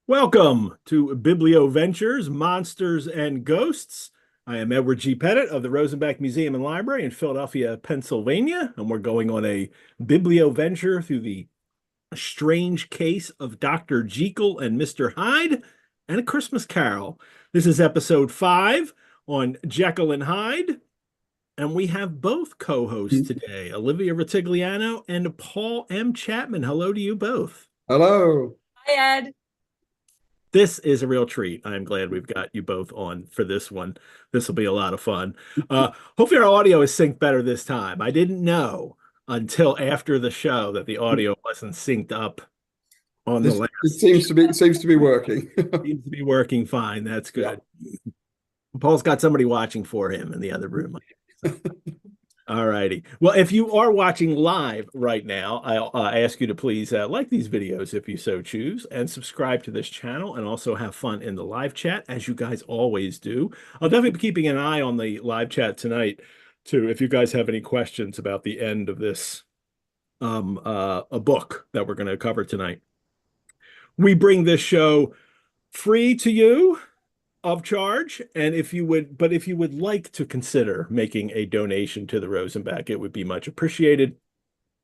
Welcome to Biblioventures, Monsters and Ghosts. I am Edward G. Pettit of the Rosenbach Museum and Library in Philadelphia, Pennsylvania, and we're going on a biblioventure through the strange case of Dr. Jekyll and Mr. Hyde and A Christmas Carol. This is episode 5 on Jekyll and Hyde, and we have both co-hosts today, Olivia Ritigliano and Paul M. Chapman. Hello to you both. Hello. Hi, Ed. This is a real treat. I'm glad we've got you both on for this one. This will be a lot of fun. Hopefully our audio is synced better this time. I didn't know until after the show that the audio wasn't synced up on the last. It seems to be working. Seems to be working fine. That's good. Yeah. Paul's got somebody watching for him in the other room. All righty. Well, if you are watching live right now, I'll ask you to please like these videos if you so choose, and subscribe to this channel, and also have fun in the live chat, as you guys always do. I'll definitely be keeping an eye on the live chat tonight, too, if you guys have any questions about the end of this a book that we're going to cover tonight. We bring this show free to you, of charge, and if you would like to consider making a donation to the Rosenbach, it would be much appreciated.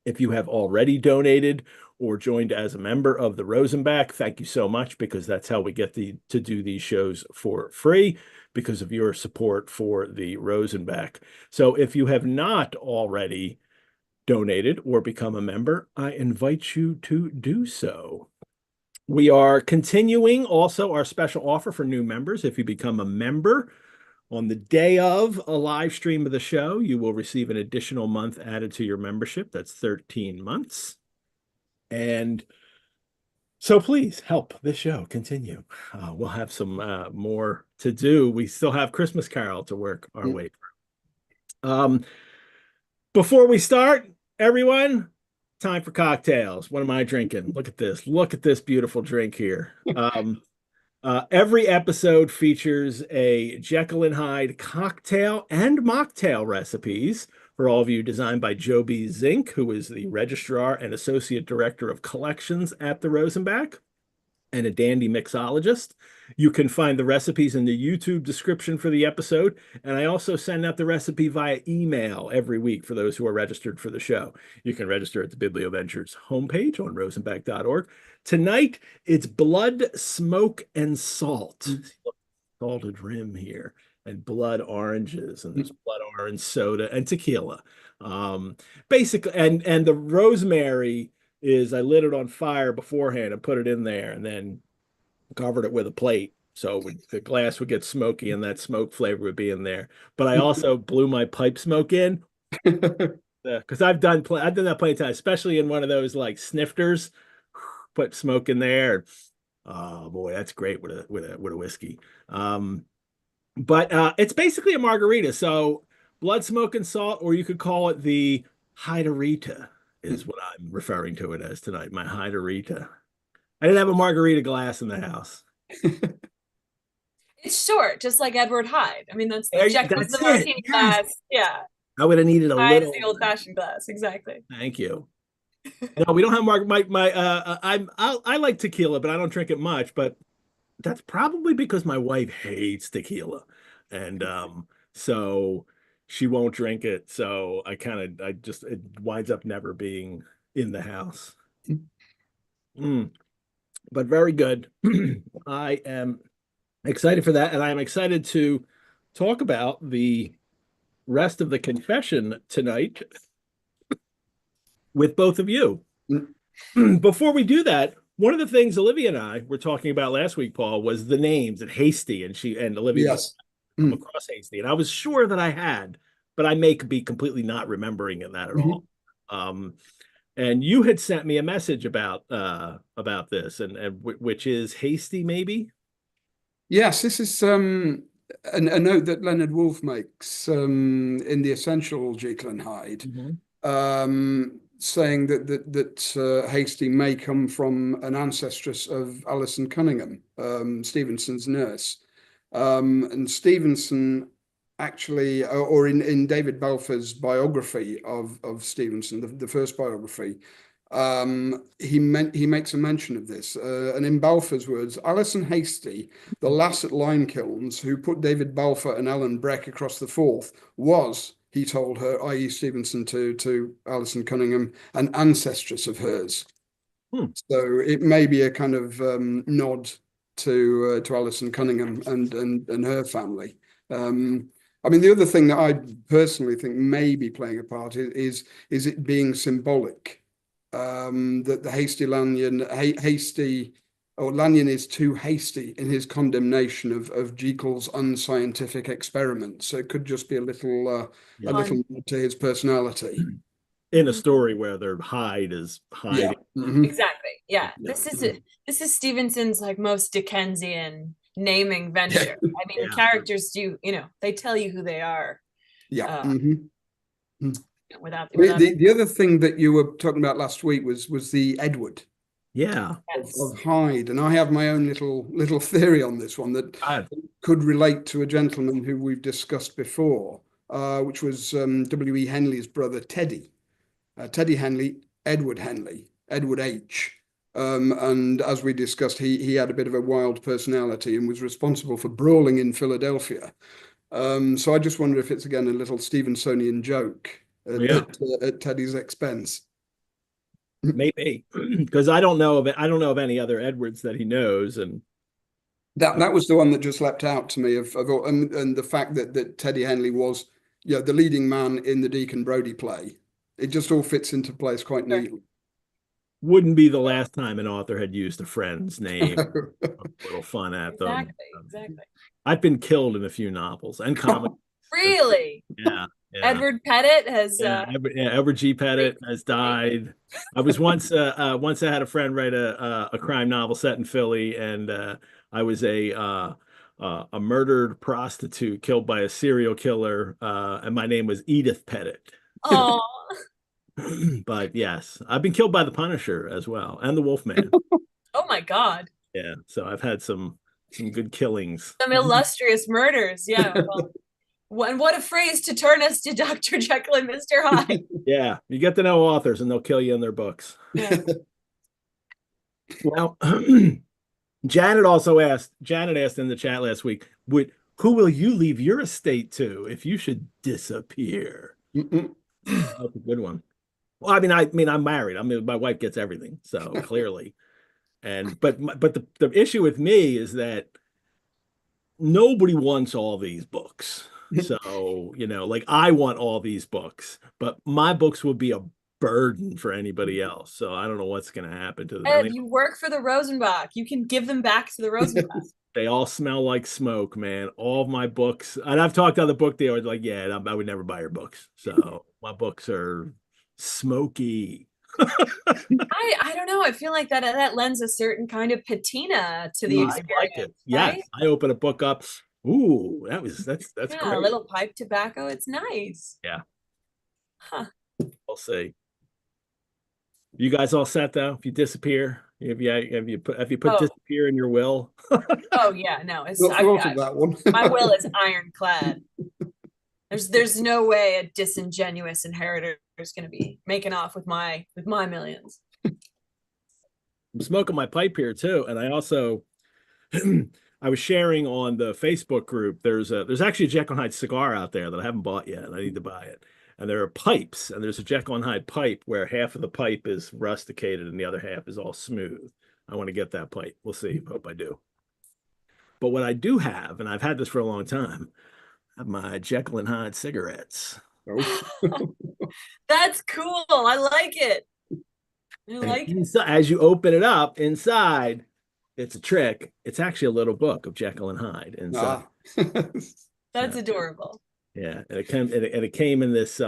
If you have already donated or joined as a member of the Rosenbach, thank you so much, because that's how we get to do these shows for free, because of your support for the Rosenbach. So if you have not already donated or become a member, I invite you to do so. We are continuing also our special offer for new members. If you become a member on the day of a live stream of the show, you will receive an additional month added to your membership. That's 13 months. And so please help this show continue. We'll have some more to do. We still have Christmas Carol to work our way through. Before we start, everyone, time for cocktails. What am I drinking? Look at this. Look at this beautiful drink here. Every episode features a Jekyll and Hyde cocktail and mocktail recipes for all of you, designed by Jobi Zink, who is the registrar and associate director of collections at the Rosenbach, and a dandy mixologist. You can find the recipes in the YouTube description for the episode, and I also send out the recipe via email every week for those who are registered for the show. You can register at the Biblioventures homepage on rosenbach.org. Tonight, it's blood, smoke, and salt. Salted rim here, and blood oranges, and there's blood orange soda and tequila. Basically, and the rosemary is I lit it on fire beforehand and put it in there, and then covered it with a plate, so the glass would get smoky and that smoke flavor would be in there. But I also blew my pipe smoke in, because I've done that plenty of times, especially in one of those like snifters. Put smoke in there. Oh boy, that's great with a whiskey. But it's basically a margarita. So blood, smoke, and salt, or you could call it the Hyderita, is what I'm referring to it as tonight. My Hyderita. I didn't have a margarita glass in the house. It's short, just like Edward Hyde. I mean, that's the martini glass. Yeah. I would have needed a Hyde's little. The old-fashioned glass, exactly. Thank you. No, we don't have I like tequila, but I don't drink it much. But that's probably because my wife hates tequila, and so she won't drink it. So it winds up never being in the house. But very good. I am excited for that, and I'm excited to talk about the rest of the confession tonight with both of you. Before we do that, one of the things Olivia and I were talking about last week, Paul, was the names, and Hasty, and Olivia come across Hasty, and I was sure that I had, but I may be completely not remembering that at all. And you had sent me a message about this, and which is Hasty, maybe? Yes, this is a note that Leonard Woolf makes in the Essential Jekyll and Hyde, saying that Hasty may come from an ancestress of Alison Cunningham, Stevenson's nurse, and Stevenson actually, or in David Balfour's biography of Stevenson, the first biography, he makes a mention of this, and in Balfour's words, Alison Hastie, the lass at Lime Kilns who put David Balfour and Ellen Breck across the Forth, was, he told her, i.e. Stevenson to Alison Cunningham, an ancestress of hers. So it may be a kind of nod to Alison Cunningham and her family. I mean, the other thing that I personally think may be playing a part is it being symbolic, that the Lanyon is too hasty in his condemnation of Jekyll's unscientific experiments. So it could just be a little nod to his personality. In a story where their Hyde is hiding. Yeah. Mm-hmm. Exactly. Yeah. This is Stevenson's like most Dickensian naming venture. I mean, the characters do, they tell you who they are. Yeah. Without the other thing that you were talking about last week was the Edward. Yeah. Of Hyde, and I have my own little theory on this one that could relate to a gentleman who we've discussed before, which was W.E. Henley's brother Teddy. Teddy Henley, Edward Henley, Edward H. And as we discussed, he had a bit of a wild personality and was responsible for brawling in Philadelphia. So I just wonder if it's again a little Stevensonian joke at Teddy's expense. Maybe, because I don't know of any other Edwards that he knows, and that was the one that just leapt out to me and the fact that Teddy Henley was the leading man in the Deacon Brodie play. It just all fits into place quite neatly. Wouldn't be the last time an author had used a friend's name. A little fun at them. Exactly. I've been killed in a few novels and comics. Really? Yeah. Edward Pettit has. Edward G. Pettit has died. I was once I had a friend write a crime novel set in Philly, and I was a murdered prostitute killed by a serial killer, and my name was Edith Pettit. Oh. But yes, I've been killed by the Punisher as well, and the Wolfman. Oh my God. Yeah, so I've had some good killings. Some illustrious murders. Yeah. Well, and what a phrase to turn us to Dr. Jekyll and Mr. Hyde. Yeah, you get to know authors, and they'll kill you in their books. Yeah. Well, Janet asked in the chat last week, who will you leave your estate to if you should disappear? That's a good one. Well, I mean, I'm married. I mean, my wife gets everything, so clearly. But the issue with me is that nobody wants all these books. So, like I want all these books, but my books will be a burden for anybody else. So I don't know what's going to happen to them. Ed, you work for the Rosenbach. You can give them back to the Rosenbach. They all smell like smoke, man. All of my books, and I've talked to other book dealers like, yeah, I would never buy your books. So my books are smoky. I don't know. I feel like that lends a certain kind of patina to the experience. I like it. Yes, right? I open a book up. Ooh, that's great. A little pipe tobacco. It's nice. Yeah. Huh. We'll see. You guys all set though? If you disappear, have you put disappear in your will? Oh yeah, no. It's that one. My will is ironclad. There's no way a disingenuous inheritor is going to be making off with my millions. I'm smoking my pipe here too, and I also I was sharing on the Facebook group. There's actually a Jekyll Hyde cigar out there that I haven't bought yet, and I need to buy it. And there are pipes, and there's a Jekyll Hyde pipe where half of the pipe is rusticated and the other half is all smooth. I want to get that pipe. We'll see. Hope I do. But what I do have, and I've had this for a long time, I have my Jekyll Hyde cigarettes. Oh. That's cool. I like it. As you open it up inside, it's a trick. It's actually a little book of Jekyll and Hyde inside. That's adorable. Yeah, and it came in this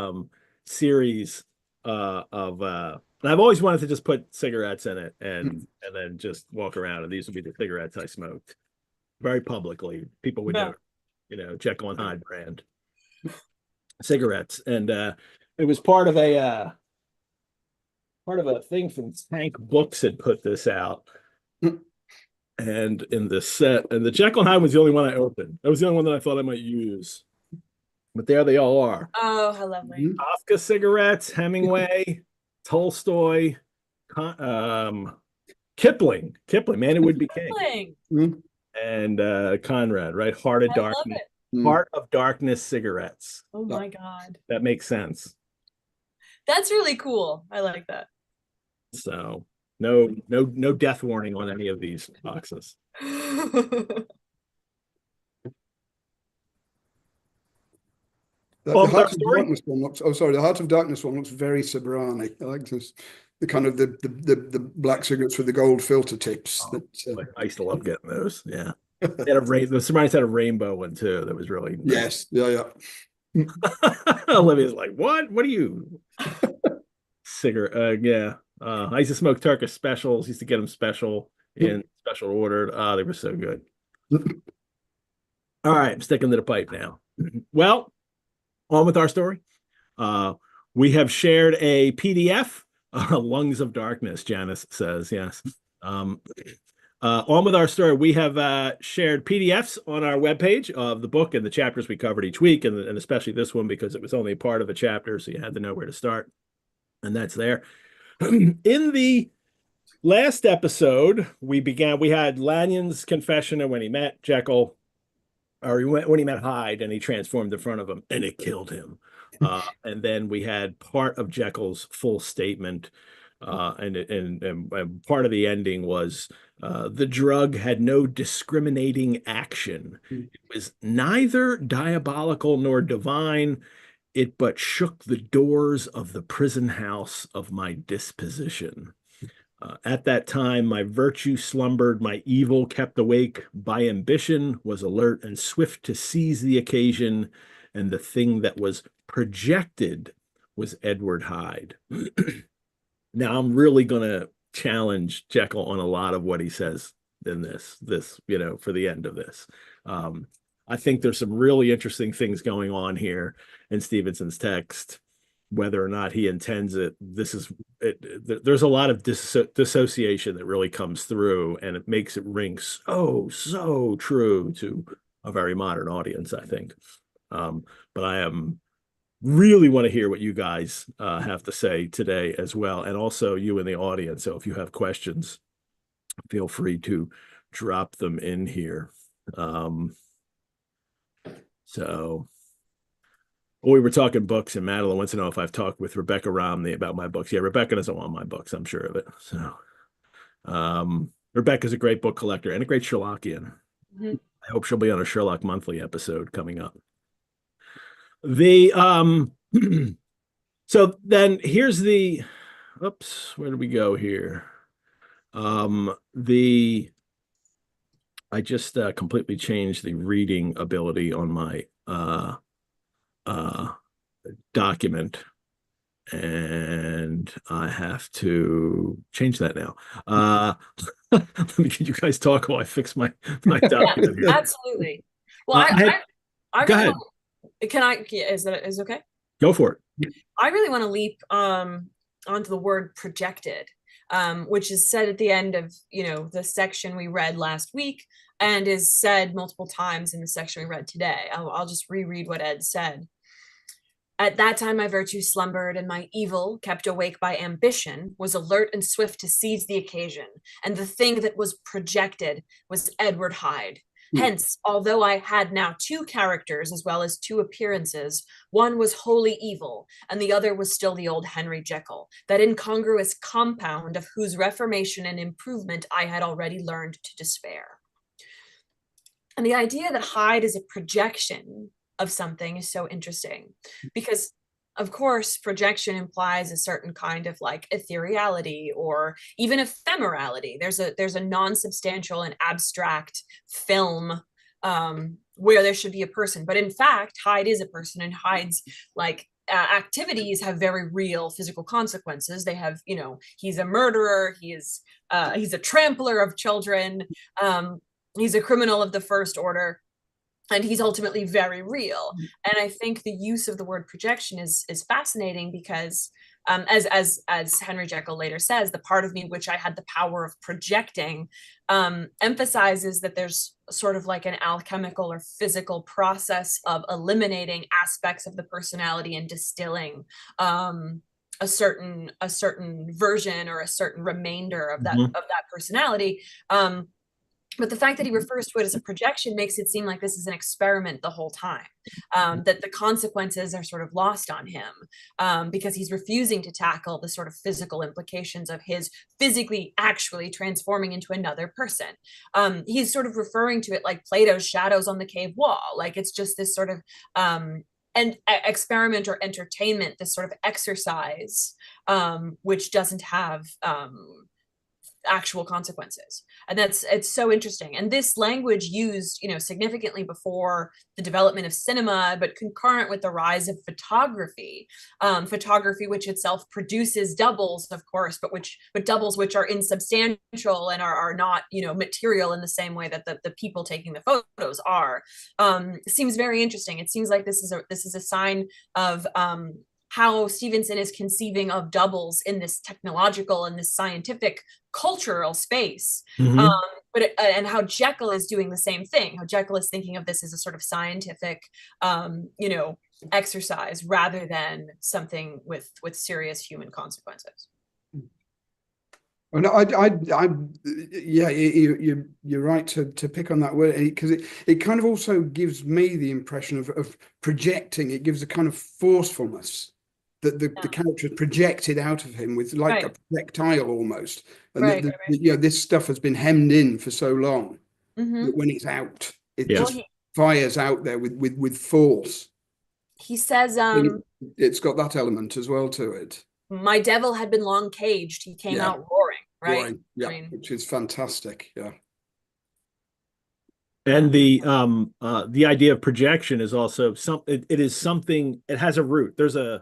series of and I've always wanted to just put cigarettes in it and then just walk around, and these would be the cigarettes I smoked very publicly. People would know, Jekyll and Hyde brand cigarettes, and it was part of a thing from Tank Books had put this out. And in the set, and the Jekyll Hyde was the only one I opened. That was the only one that I thought I might use. But there they all are. Oh, how lovely. Kafka cigarettes, Hemingway, Tolstoy, Kipling, Man Who Would Be King, Kipling. Mm. and Conrad, right? Heart of I love Darkness, it. Heart of Darkness cigarettes. Oh my God. That makes sense. That's really cool. I like that. So no death warning on any of these boxes. The Heart of Darkness one looks. Oh, sorry. The Heart of Darkness one looks very Sobrani. I like this. The kind of the black cigarettes with the gold filter tips. I used to love getting those. Yeah, they had the Sobranis had a rainbow one too. That was really nice. Yes. Yeah. Olivia's like, what? What are you? Cigarette? Yeah. I used to smoke Turkish specials. Used to get them special in special ordered. They were so good. All right, I'm sticking to the pipe now. Well, on with our story. We have shared a PDF, Lungs of Darkness, Janice says, yes. On with our story, we have shared PDFs on our webpage of the book and the chapters we covered each week, and especially this one because it was only a part of a chapter, so you had to know where to start. And that's there. In the last episode, we had Lanyon's confession of when he met Jekyll, or when he met Hyde and he transformed in front of him and it killed him. And then we had part of Jekyll's full statement. And part of the ending was the drug had no discriminating action. It was neither diabolical nor divine. It but shook the doors of the prison house of my disposition. At that time, my virtue slumbered, my evil kept awake, by ambition was alert and swift to seize the occasion, and the thing that was projected was Edward Hyde. Now, I'm really going to challenge Jekyll on a lot of what he says in this, for the end of this. I think there's some really interesting things going on here in Stevenson's text. Whether or not he intends it, there's a lot of dissociation that really comes through, and it makes it ring so true to a very modern audience, I think. But I really want to hear what you guys have to say today as well, and also you in the audience. So if you have questions, feel free to drop them in here. We were talking books, and Madeline wants to know if I've talked with Rebecca Romney about my books. Yeah, Rebecca doesn't want my books, I'm sure of it. So Rebecca's a great book collector and a great Sherlockian. I hope she'll be on a Sherlock Monthly episode coming up. So then here's where do we go here? I just completely changed the reading ability on my document, and I have to change that now. Let me get you guys talk while I fix my document. Yeah, absolutely. Well, I go ahead. Is okay? Go for it. I really want to leap onto the word projected, which is said at the end of the section we read last week, and is said multiple times in the section we read today. I'll just reread what Ed said. At that time, my virtue slumbered, and my evil, kept awake by ambition, was alert and swift to seize the occasion. And the thing that was projected was Edward Hyde. Hence, although I had now two characters as well as two appearances, one was wholly evil, and the other was still the old Henry Jekyll, that incongruous compound of whose reformation and improvement I had already learned to despair. And the idea that Hyde is a projection of something is so interesting, because of course projection implies a certain kind of like ethereality or even ephemerality. There's a non-substantial and abstract film where there should be a person, but in fact Hyde is a person, and Hyde's activities have very real physical consequences. They have, he's a murderer, he's a trampler of children, he's a criminal of the first order, and he's ultimately very real. And I think the use of the word projection is fascinating because, as Henry Jekyll later says, the part of me which I had the power of projecting emphasizes that there's sort of like an alchemical or physical process of eliminating aspects of the personality and distilling a a certain version or a certain remainder of that personality. But the fact that he refers to it as a projection makes it seem like this is an experiment the whole time, that the consequences are sort of lost on him, because he's refusing to tackle the sort of physical implications of his physically actually transforming into another person. He's sort of referring to it like Plato's shadows on the cave wall. Like it's just this sort of experiment or entertainment, this sort of exercise, which doesn't have actual consequences. And it's so interesting. And this language used, significantly before the development of cinema, but concurrent with the rise of photography, which itself produces doubles, of course, but doubles which are insubstantial and are not, material in the same way that the people taking the photos are. Seems very interesting. It seems like this is a sign of how Stevenson is conceiving of doubles in this technological and this scientific cultural space. And how Jekyll is doing the same thing. How Jekyll is thinking of this as a sort of scientific, exercise rather than something with serious human consequences. No, yeah, you're right to pick on that word, because it kind of also gives me the impression of projecting. It gives a kind of forcefulness that the character is projected out of him with like a projectile almost. And this stuff has been hemmed in for so long that when it's out, it just fires out there with force. He says it's got that element as well to it. My devil had been long caged. He came out roaring, right? Roaring, yeah, which is fantastic. Yeah. And the idea of projection is also it is something. It has a root. There's an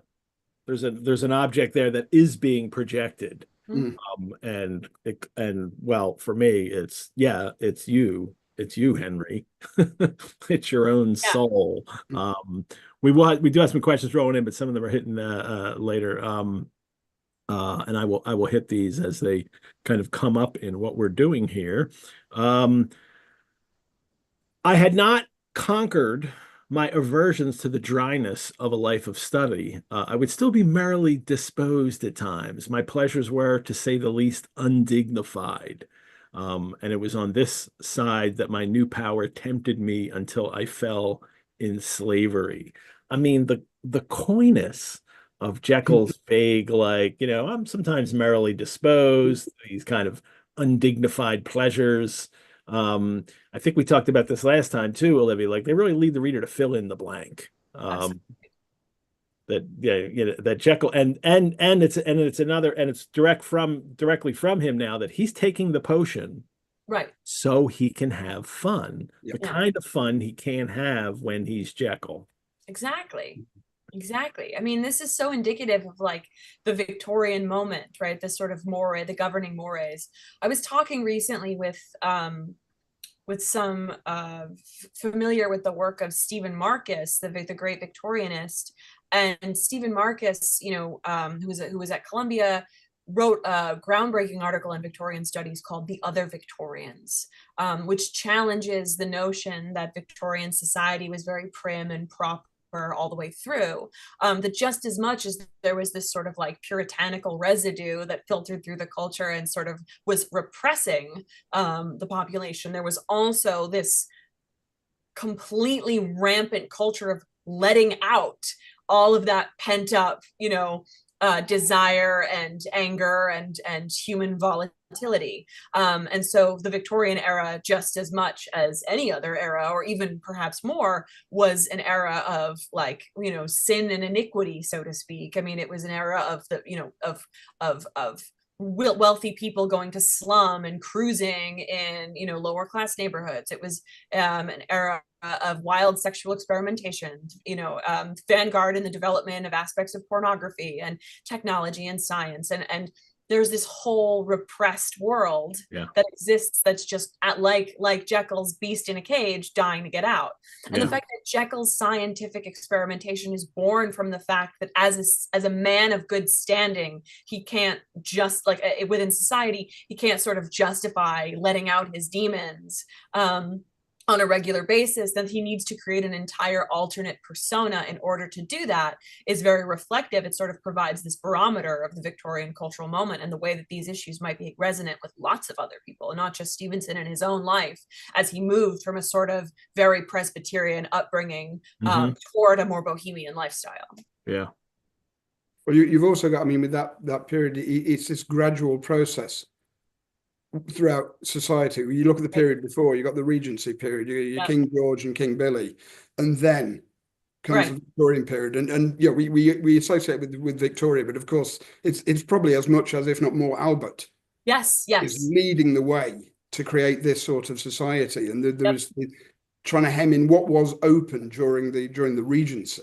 object there that is being projected, and well, for me, it's you, Henry. It's your own soul. We do have some questions rolling in, but some of them are hitting later. And I will hit these as they kind of come up in what we're doing here. I had not conquered my aversions to the dryness of a life of study. I would still be merrily disposed at times. My pleasures were, to say the least, undignified. And it was on this side that my new power tempted me until I fell in slavery. I mean, the coyness of Jekyll's vague, I'm sometimes merrily disposed, these kind of undignified pleasures. I think we talked about this last time too, Olivia. Like they really lead the reader to fill in the blank. That Jekyll and it's directly from him now that he's taking the potion, right? So he can have fun, the kind of fun he can't have when he's Jekyll. Exactly. I mean, this is so indicative of like the Victorian moment, right? The sort of the governing mores. I was talking recently with some familiar with the work of Stephen Marcus, the great Victorianist, and Stephen Marcus, who was at Columbia, wrote a groundbreaking article in Victorian studies called "The Other Victorians," which challenges the notion that Victorian society was very prim and proper all the way through, that just as much as there was this sort of like puritanical residue that filtered through the culture and sort of was repressing the population, there was also this completely rampant culture of letting out all of that pent up, desire and anger and human volatility. And so the Victorian era, just as much as any other era, or even perhaps more, was an era of sin and iniquity, so to speak. I mean, it was an era of of wealthy people going to slum and cruising in lower class neighborhoods. It was an era of wild sexual experimentation, vanguard in the development of aspects of pornography and technology and science, and there's this whole repressed world that exists that's just like Jekyll's beast in a cage dying to get out. And the fact that Jekyll's scientific experimentation is born from the fact that as a man of good standing, he can't just within society, he can't sort of justify letting out his demons. on a regular basis, then he needs to create an entire alternate persona in order to do that, is very reflective. It sort of provides this barometer of the Victorian cultural moment and the way that these issues might be resonant with lots of other people, and not just Stevenson in his own life, as he moved from a sort of very Presbyterian upbringing toward a more bohemian lifestyle. Yeah. Well, you've also got, I mean, with that period, it's this gradual process throughout society. You look at the period before, you got the Regency period, your King George and King Billy, and then comes the Victorian period, and yeah, we associate with Victoria, but of course it's probably as much as, if not more, Albert is leading the way to create this sort of society, and there was trying to hem in what was open during the Regency.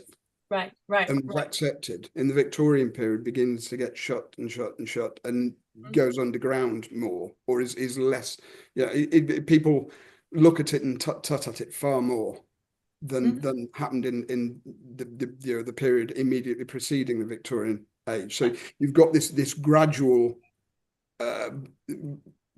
Right. And was accepted in the Victorian period begins to get shut and goes underground more, or is less. People look at it and tut at it far more than happened in the period immediately preceding the Victorian age. So you've got this gradual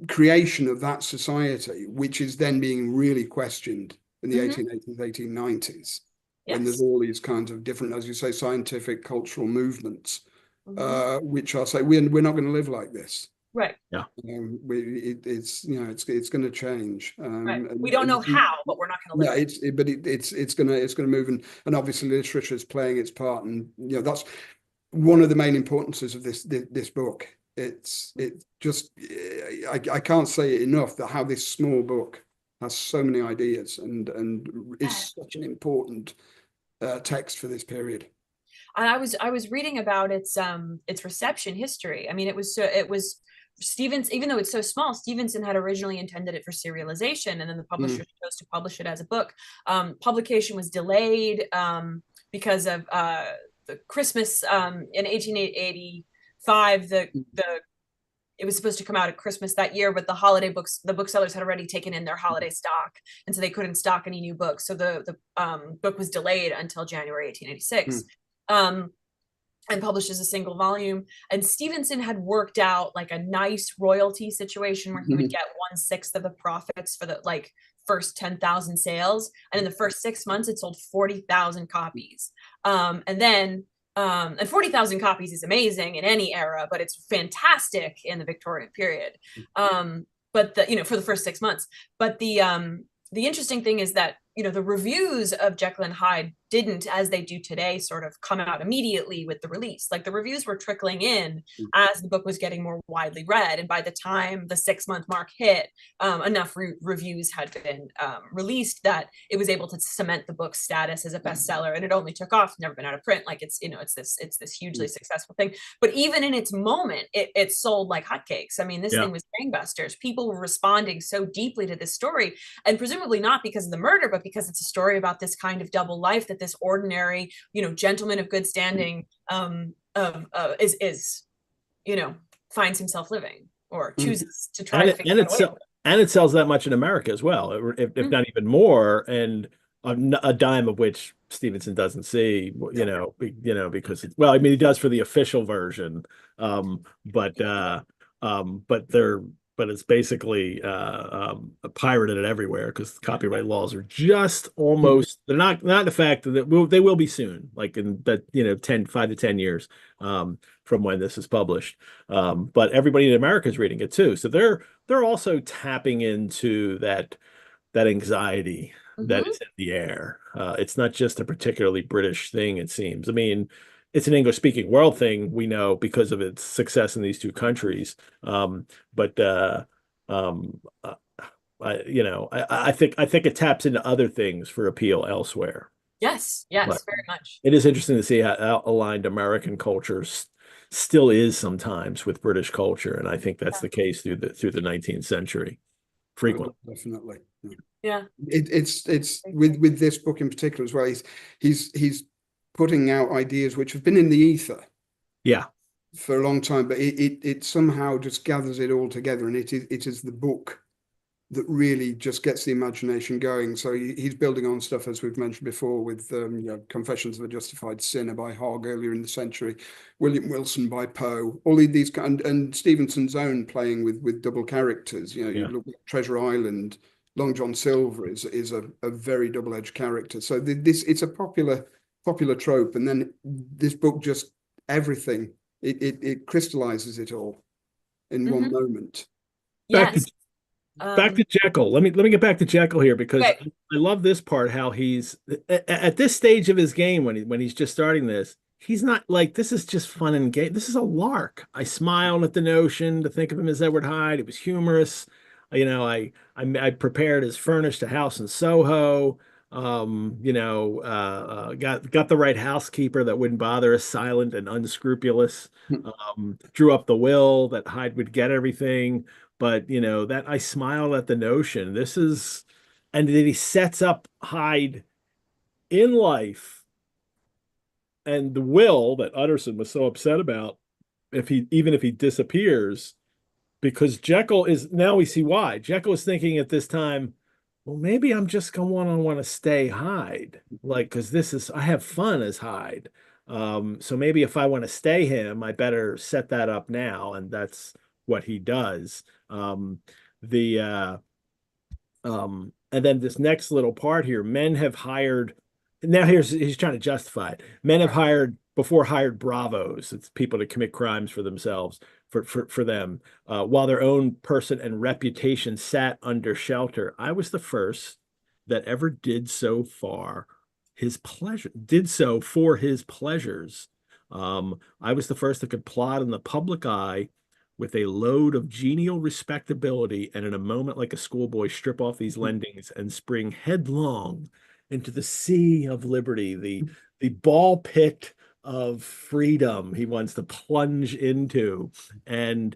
creation of that society, which is then being really questioned in the 1880s, 1890s. And there's all these kinds of different, as you say, scientific, cultural movements, which are saying we're not going to live like this. Right. Yeah. It's going to change. Right. We don't know how, but we're not going to live. It's going to move, and obviously literature is playing its part, and that's one of the main importances of this book. I can't say it enough that how this small book has so many ideas and is such an important text for this period. And I was reading about its reception history. I mean, it was Stevens, even though it's so small, Stevenson had originally intended it for serialization, and then the publisher chose to publish it as a book. Publication was delayed because of the Christmas in 1885. It was supposed to come out at Christmas that year, but the holiday books, the booksellers had already taken in their holiday stock, and so they couldn't stock any new books. So the book was delayed until January 1886, and published as a single volume. And Stevenson had worked out like a nice royalty situation where he would get 1/6 of the profits for the first 10,000 sales, and in the first 6 months, it sold 40,000 copies, and 40,000 copies is amazing in any era, but it's fantastic in the Victorian period. But for the first 6 months. But the interesting thing is that the reviews of Jekyll and Hyde didn't, as they do today, sort of come out immediately with the release. Like, the reviews were trickling in as the book was getting more widely read, and by the time the 6-month mark hit, enough reviews had been released that it was able to cement the book's status as a bestseller, and it only took off, never been out of print. Like, it's this hugely successful thing. But even in its moment, it sold like hotcakes. I mean, this thing was gangbusters. People were responding so deeply to this story, and presumably not because of the murder, but because it's a story about this kind of double life that this ordinary, gentleman of good standing finds himself living, or chooses to try to figure it out. And it sells that much in America as well, if not even more, and a dime of which Stevenson doesn't see, because he does for the official version, but it's basically pirated it everywhere because copyright laws are just almost, they're not in the fact that they will be soon, like in that 5 to 10 years from when this is published. But everybody in America is reading it too, so they're also tapping into that anxiety that is in the air. It's not just a particularly British thing, it seems. I mean, it's an English-speaking world thing, we know, because of its success in these two countries. I think it taps into other things for appeal elsewhere. Yes, but very much. It is interesting to see how aligned American culture still is sometimes with British culture, and I think that's the case through the 19th century, frequently. Definitely. Yeah. It's with this book in particular as well. He's putting out ideas which have been in the ether for a long time, but it somehow just gathers it all together, and it is the book that really just gets the imagination going. So he's building on stuff, as we've mentioned before, with Confessions of a Justified Sinner by Hogg earlier in the century, William Wilson by Poe, all these and Stevenson's own playing with double characters. You look at Treasure Island Long John Silver is a very double-edged character. So this it's a popular trope, and then this book just everything it crystallizes it all in one moment. Back Yes. to back to Jekyll. Let me get back to Jekyll here because Okay. I love this part. How he's at this stage of his game when he's just starting this. He's not like this is just fun and game. This is a lark. I smiled at the notion to think of him as Edward Hyde. It was humorous. You know, I prepared his furnished a house in Soho. Got the right housekeeper that wouldn't bother us, silent and unscrupulous. Drew up the will that Hyde would get everything. But that I smile at the notion. This is, and then he sets up Hyde in life, and the will that Utterson was so upset about, even if he disappears, because Jekyll is now we see why. Jekyll is thinking at this time, well, maybe I'm just gonna want to stay Hyde, like because I have fun as Hyde. So maybe if I want to stay him, I better set that up now, and that's what he does. The and then this next little part here, men have hired. Now he's trying to justify it. Men have hired bravos. It's people to commit crimes for themselves, for them, while their own person and reputation sat under shelter. I was the first that ever did so for his pleasures. I was the first that could plot in the public eye with a load of genial respectability, and in a moment like a schoolboy strip off these lendings and spring headlong into the sea of liberty, the ball pit of freedom he wants to plunge into. And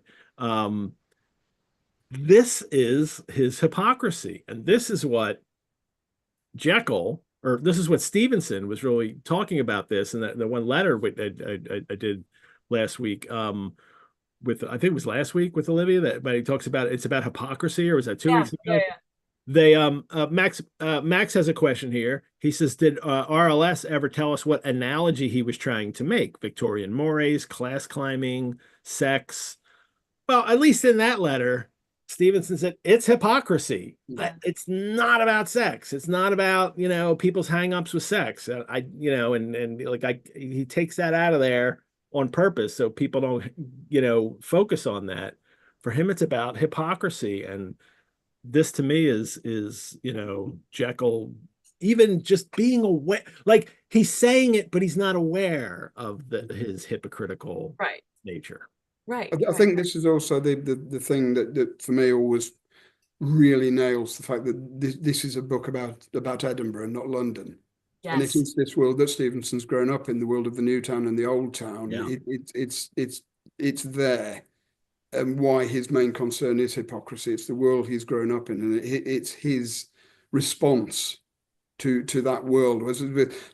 this is his hypocrisy. And this is what Jekyll, or this is what Stevenson was really talking about this. And the one letter I did last week, I think it was last week with Olivia, but he talks about it's about hypocrisy, or was that 2 weeks ago? Yeah. They Max has a question here. He says, did RLS ever tell us what analogy he was trying to make? Victorian mores, class climbing, sex? Well, at least in that letter, Stevenson said it's hypocrisy. Yeah. It's not about sex. It's not about people's hangups with sex. He takes that out of there on purpose so people don't focus on that. For him, it's about hypocrisy, and this to me is Jekyll even just being aware, like he's saying it, but he's not aware of his hypocritical nature. Right. I think this is also the thing that for me always really nails the fact that this is a book about Edinburgh, not London. Yes. And it is this world that Stevenson's grown up in, the world of the new town and the old town. Yeah. It's there. And why his main concern is hypocrisy. It's the world he's grown up in, and it's his response to that world. Whereas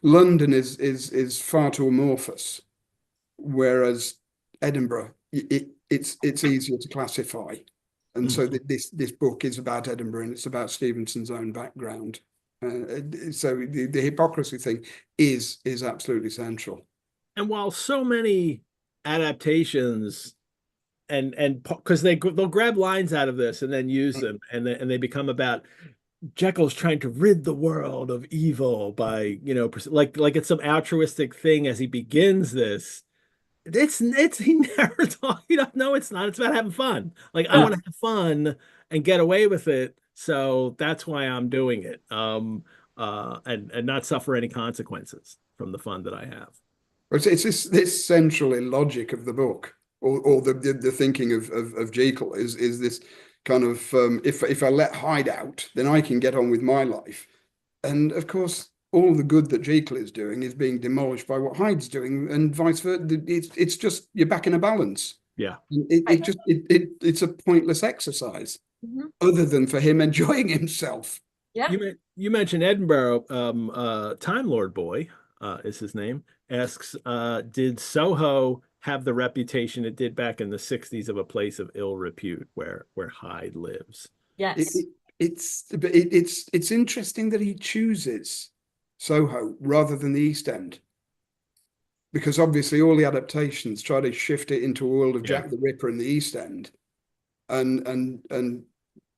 London is far too amorphous, whereas Edinburgh, it's easier to classify. And so this book is about Edinburgh, and it's about Stevenson's own background. So the hypocrisy thing is absolutely central. And while so many adaptations and because they'll grab lines out of this and then use them, and they become about Jekyll's trying to rid the world of evil by like it's some altruistic thing as he begins this. It's he never talks. No, it's not. It's about having fun. Like I want to have fun and get away with it, so that's why I'm doing it. And not suffer any consequences from the fun that I have. It's this central logic of the book. Or the thinking of Jekyll is this kind of if I let Hyde out, then I can get on with my life. And of course, all the good that Jekyll is doing is being demolished by what Hyde's doing, and vice versa. It's just you're back in a balance. Yeah. It's a pointless exercise, other than for him enjoying himself. Yeah. You mentioned Edinburgh. Time Lord Boy is his name. Asks, did Soho have the reputation it did back in the 60s of a place of ill repute where Hyde lives? Yes. It's interesting that he chooses Soho rather than the East End, because obviously all the adaptations try to shift it into a world of Jack the Ripper in the East End, and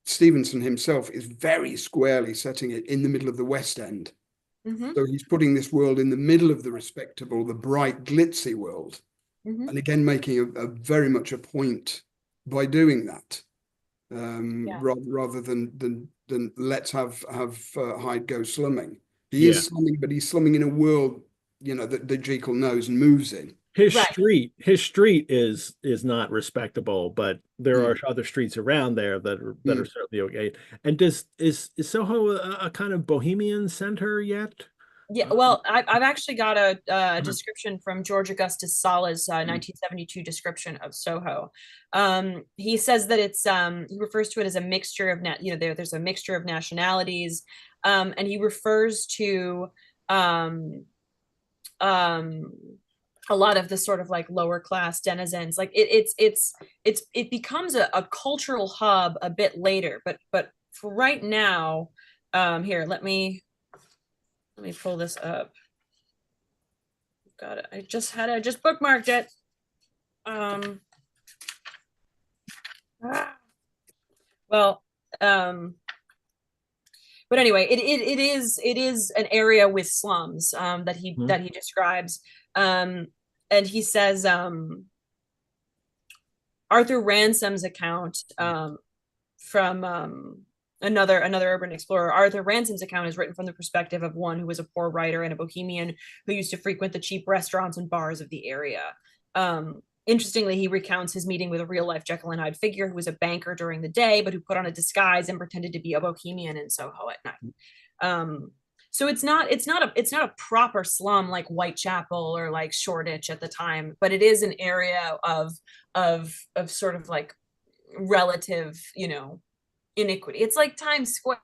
Stevenson himself is very squarely setting it in the middle of the West End. So he's putting this world in the middle of the respectable, the bright, glitzy world. And again, making a very much a point by doing that, rather than let's have Hyde go slumming. He is slumming, but he's slumming in a world, you know, that Jekyll knows and moves in. His street is not respectable, but there are other streets around there that are certainly okay. And is Soho a kind of bohemian center yet? Yeah, well, I've actually got a description from George Augustus Sala's 1972 description of Soho. He says that it's he refers to it as a mixture of there's a mixture of nationalities, and he refers to a lot of the sort of like lower class denizens. Like it becomes a cultural hub a bit later, but for right now, here, let me pull this up. Got it. I just bookmarked it. But anyway, it is an area with slums that he describes. And he says Arthur Ransom's account from another urban explorer. Arthur Ransom's account is written from the perspective of one who was a poor writer and a bohemian who used to frequent the cheap restaurants and bars of the area. Interestingly, he recounts his meeting with a real-life Jekyll and Hyde figure who was a banker during the day, but who put on a disguise and pretended to be a bohemian in Soho at night. So it's not a proper slum like Whitechapel or like Shoreditch at the time, but it is an area of sort of like relative, you know, iniquity. It's like Times Square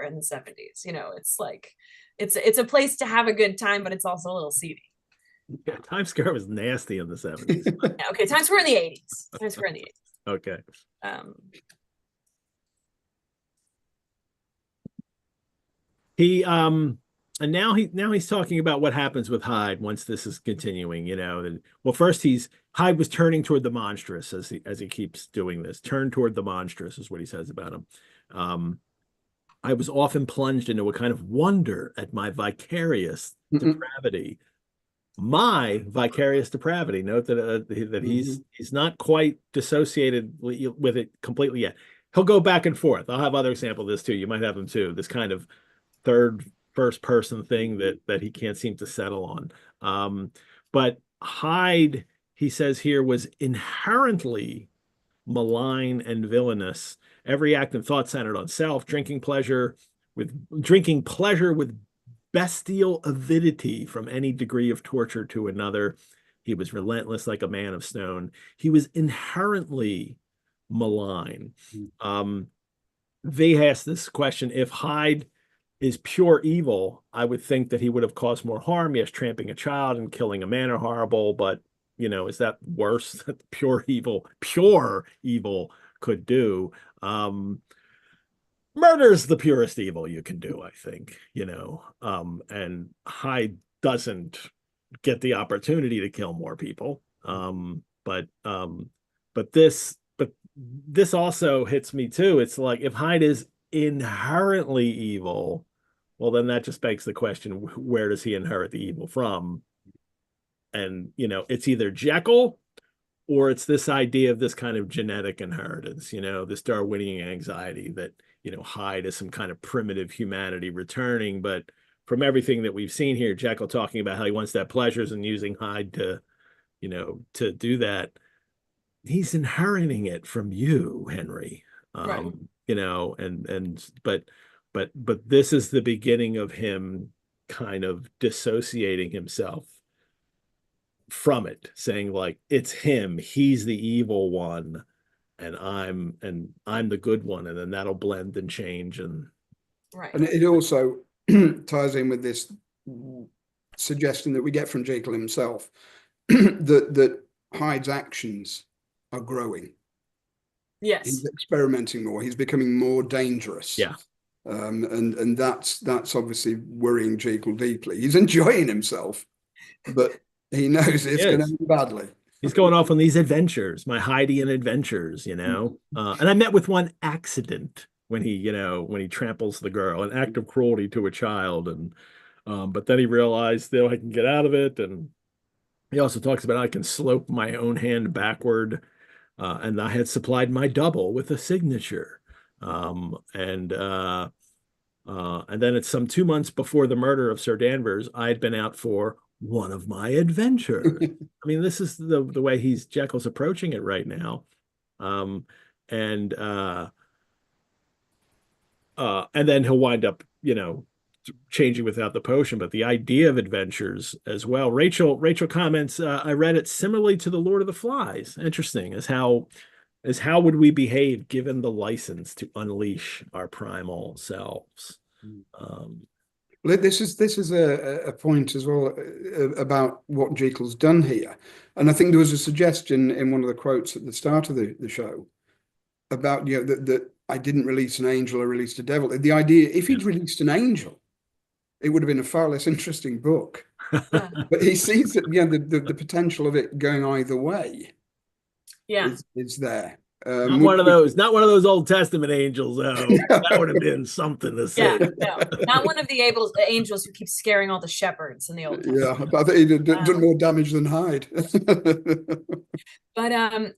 in the 70s. You know, it's like it's a place to have a good time, but it's also a little seedy. Yeah, Times Square was nasty in the 70s. Okay, Times Square in the 80s. Times Square in the 80s. Okay. And now he's talking about what happens with Hyde once this is continuing, you know. And well, first Hyde was turning toward the monstrous as he keeps doing this. Turn toward the monstrous is what he says about him. I was often plunged into a kind of wonder at my vicarious depravity. My vicarious depravity. Note that he's not quite dissociated with it completely yet. He'll go back and forth. I'll have other examples of this too. You might have them too. This kind of first person thing that he can't seem to settle on. But Hyde, he says here, was inherently malign and villainous. Every act and thought centered on self, drinking pleasure with bestial avidity from any degree of torture to another. He was relentless like a man of stone. He was inherently malign. They asked this question: if Hyde is pure evil, I would think that he would have caused more harm. Yes, tramping a child and killing a man are horrible, but you know, is that worse than pure evil could do? Murder's the purest evil you can do, I think, you know. And Hyde doesn't get the opportunity to kill more people. But this also hits me too. It's like, if Hyde is inherently evil, well, then that just begs the question, where does he inherit the evil from? And, you know, it's either Jekyll or it's this idea of this kind of genetic inheritance, you know, this Darwinian anxiety that, you know, Hyde is some kind of primitive humanity returning. But from everything that we've seen here, Jekyll talking about how he wants to have pleasures and using Hyde to, you know, to do that, he's inheriting it from you, Henry. Right. You know, but this is the beginning of him kind of dissociating himself from it, saying like, it's him, he's the evil one, and I'm the good one, and then that'll blend and change. And right. And it also ties in with this suggestion that we get from Jekyll himself that Hyde's actions are growing. Yes. He's experimenting more. He's becoming more dangerous. yeah, And that's obviously worrying Jekyll deeply. He's enjoying himself, but he knows it's going to end badly. He's going off on these adventures, my Hydean adventures, you know. And I met with one accident when he tramples the girl, an act of cruelty to a child. And but then he realized, I can get out of it. And he also talks about, I can slope my own hand backward, and I had supplied my double with a signature. And then it's some 2 months before the murder of Sir Danvers, I had been out for one of my adventures. I mean, this is the way Jekyll's approaching it right now. And then he'll wind up, changing without the potion. But the idea of adventures as well. Rachel comments, I read it similarly to The Lord of the Flies. Interesting, as how would we behave given the license to unleash our primal selves? This is a point as well about what Jekyll's done here. And I think there was a suggestion in one of the quotes at the start of the show about, that I didn't release an angel, I released a devil. The idea, if he'd released an angel, it would have been a far less interesting book. But he sees that, the potential of it going either way. Yeah, is there. Not one of those Old Testament angels, though. That would have been something to see. Yeah, no, not one of the angels who keeps scaring all the shepherds in the Old Testament. Yeah, but I think he did more damage than Hyde. But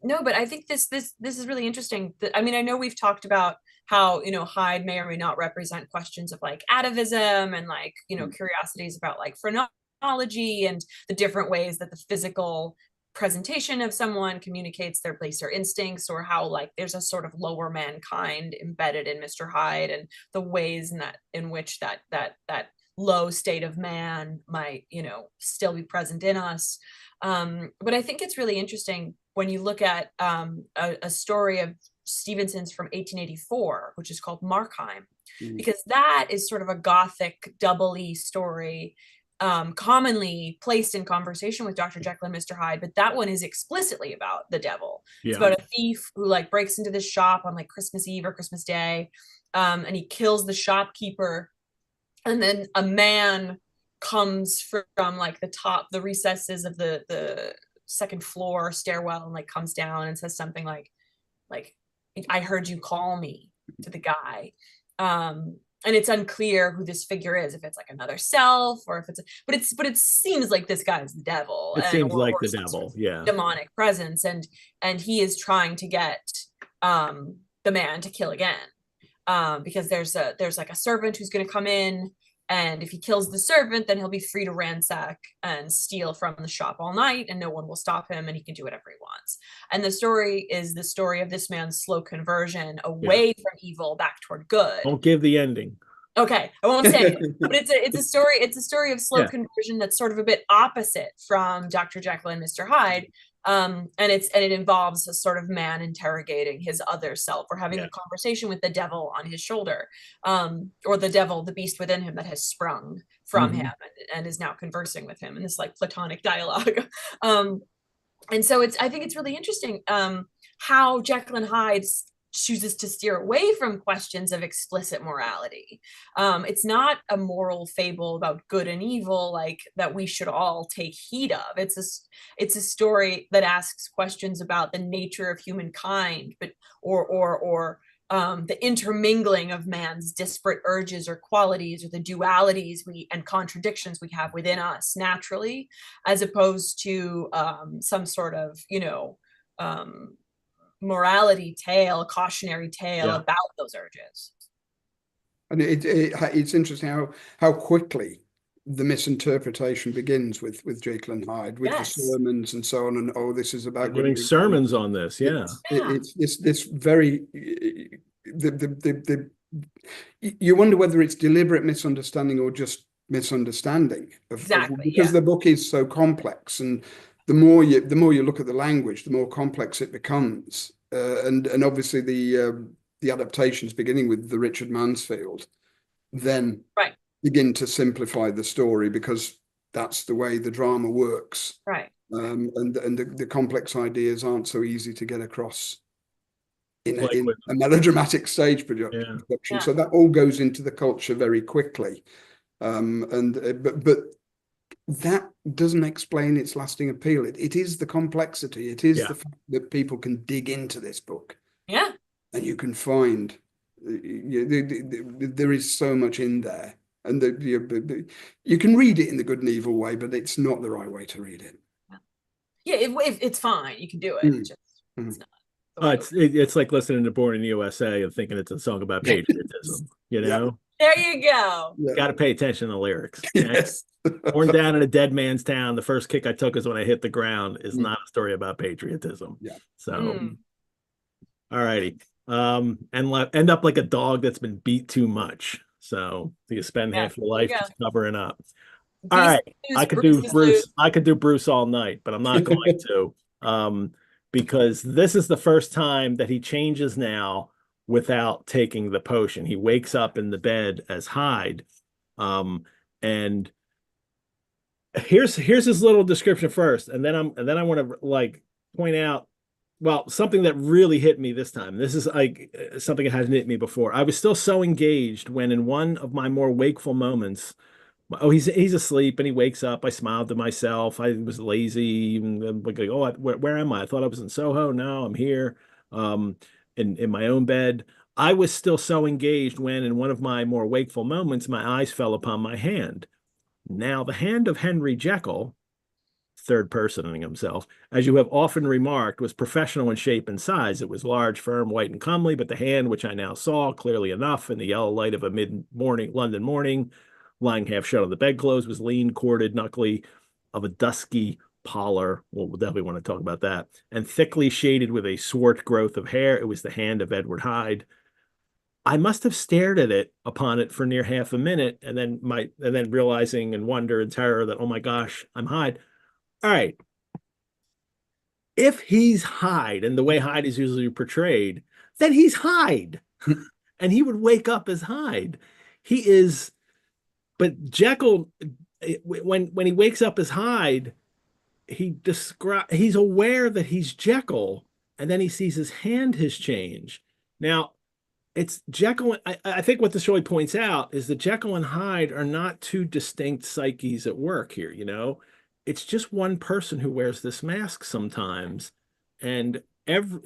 no, but I think this is really interesting. I mean, I know we've talked about how, Hyde may or may not represent questions of like atavism and like, curiosities about like phrenology and the different ways that the physical presentation of someone communicates their baser instincts, or how like there's a sort of lower mankind embedded in Mr. Hyde, and the ways in which that low state of man might, still be present in us. But I think it's really interesting when you look at a story of Stevenson's from 1884, which is called Markheim, because that is sort of a Gothic double-E story, commonly placed in conversation with Dr. Jekyll and Mr. Hyde, but that one is explicitly about the devil. It's about a thief who like breaks into this shop on like Christmas Eve or Christmas Day, and he kills the shopkeeper, and then a man comes from like the recesses of the second floor stairwell and like comes down and says something like I heard you call me to the guy. And it's unclear who this figure is, if it's like another self or if but it seems like this guy's the devil. It seems like the devil, yeah. Demonic presence, and he is trying to get the man to kill again, because there's like a servant who's going to come in, and if he kills the servant, then he'll be free to ransack and steal from the shop all night, and no one will stop him, and he can do whatever he wants. And the story is the story of this man's slow conversion away from evil back toward good. Don't give the ending. Okay, I won't say it, but it's a story of slow conversion that's sort of a bit opposite from Dr. Jekyll and Mr. Hyde. And it involves a sort of man interrogating his other self, or having a conversation with the devil on his shoulder, or the devil, the beast within him that has sprung from him and is now conversing with him in this like platonic dialogue. And so I think it's really interesting how Jekyll and Hyde chooses to steer away from questions of explicit morality. It's not a moral fable about good and evil, like that we should all take heed of. It's a story that asks questions about the nature of humankind, but or the intermingling of man's disparate urges or qualities, or the dualities and contradictions we have within us naturally, as opposed to some sort of morality tale, cautionary tale about those urges. And it's interesting how quickly the misinterpretation begins with Jekyll and Hyde, with the sermons and so on, and this is about giving sermons on this. It's this very you wonder whether it's deliberate misunderstanding or just misunderstanding because the book is so complex, and the more you look at the language, the more complex it becomes. And obviously the adaptations, beginning with the Richard Mansfield, then begin to simplify the story, because that's the way the drama works. Right. And the complex ideas aren't so easy to get across in a melodramatic stage production. Yeah. So that all goes into the culture very quickly. But that doesn't explain its lasting appeal. It is the complexity. It is the fact that people can dig into this book. Yeah. And you can find There is so much in there, and you can read it in the good and evil way, but it's not the right way to read it. Yeah, if it's fine, you can do it. Just, it's not. It's like listening to Born in the USA and thinking it's a song about patriotism, you know? There you go. Yeah. Got to pay attention to the lyrics. Okay? Yes. Born down in a dead man's town, the first kick I took is when I hit the ground is not a story about patriotism. Yeah. So, all righty. And end up like a dog that's been beat too much. So you spend half your life just covering up. All right. I could do Bruce. I could do Bruce all night, but I'm not going to. Because this is the first time that he changes now without taking the potion. He wakes up in the bed as Hyde. And here's his little description first, and then I want to like point out, well, something that really hit me this time. This is like something that hasn't hit me before. I was still so engaged when in one of my more wakeful moments, oh, he's asleep and he wakes up. I smiled to myself. I was lazy. Like, oh, where am I? I thought I was in Soho. No, I'm here, in my own bed. I was still so engaged when, in one of my more wakeful moments, my eyes fell upon my hand. Now, the hand of Henry Jekyll, third personing himself, as you have often remarked, was professional in shape and size. It was large, firm, white, and comely, but the hand which I now saw clearly enough in the yellow light of a mid-morning London morning, lying half shut on the bedclothes, was lean, corded, knuckly, of a dusky pallor. We'll definitely want to talk about that. And thickly shaded with a swart growth of hair. It was the hand of Edward Hyde. I must have stared at it upon it for near half a minute, and then realizing in wonder and terror that, oh my gosh, I'm Hyde. All right. If he's Hyde, and the way Hyde is usually portrayed, then he's Hyde. And he would wake up as Hyde. He is. But Jekyll, when he wakes up as Hyde, he's aware that he's Jekyll, and then he sees his hand has changed. Now, it's Jekyll. I think what this really points out is that Jekyll and Hyde are not two distinct psyches at work here. You know, it's just one person who wears this mask sometimes, and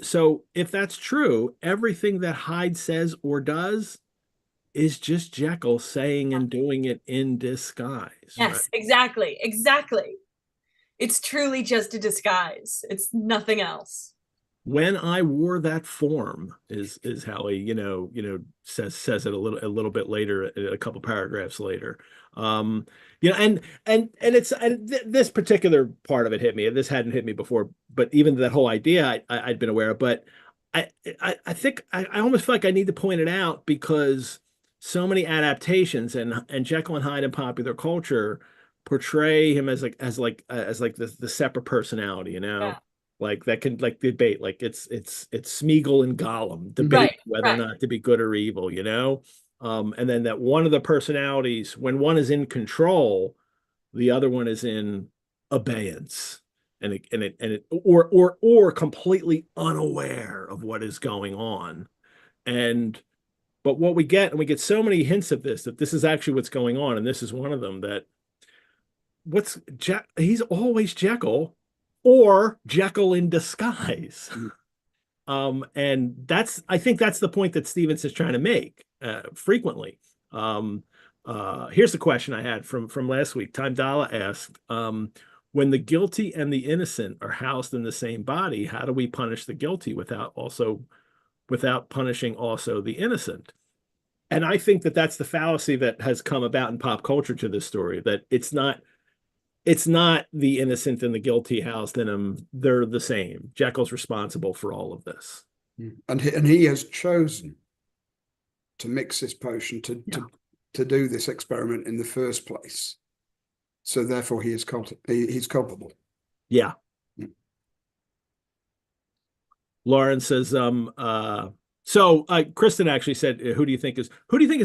so if that's true, everything that Hyde says or does is just Jekyll saying and doing it in disguise. Yes, right? Exactly. It's truly just a disguise. It's nothing else. When I wore that form is how he, says it a little bit later, a couple paragraphs later. And this particular part of it hit me. This hadn't hit me before, but even that whole idea I'd been aware of. But I think I almost feel like I need to point it out because so many adaptations and Jekyll and Hyde in popular culture portray him as the separate personality, Yeah. Like that can debate, like it's Smeagol and Gollum debate whether or not to be good or evil, and then that one of the personalities, when one is in control, the other one is in abeyance, or completely unaware of what is going on. But what we get, and we get so many hints of this, that this is actually what's going on, and this is one of them, that he's always Jekyll or Jekyll in disguise. And I think that's the point that Stevens is trying to make frequently. Here's the question I had from last week. Time Dalla asked, when the guilty and the innocent are housed in the same body, how do we punish the guilty without punishing also the innocent? And I think that that's the fallacy that has come about in pop culture to this story, that it's not the innocent and the guilty housed in him. They're the same. Jekyll's responsible for all of this. And he has chosen to mix this potion to do this experiment in the first place. So therefore he's culpable. Yeah. Lauren says, so Kristen actually said, who do you think is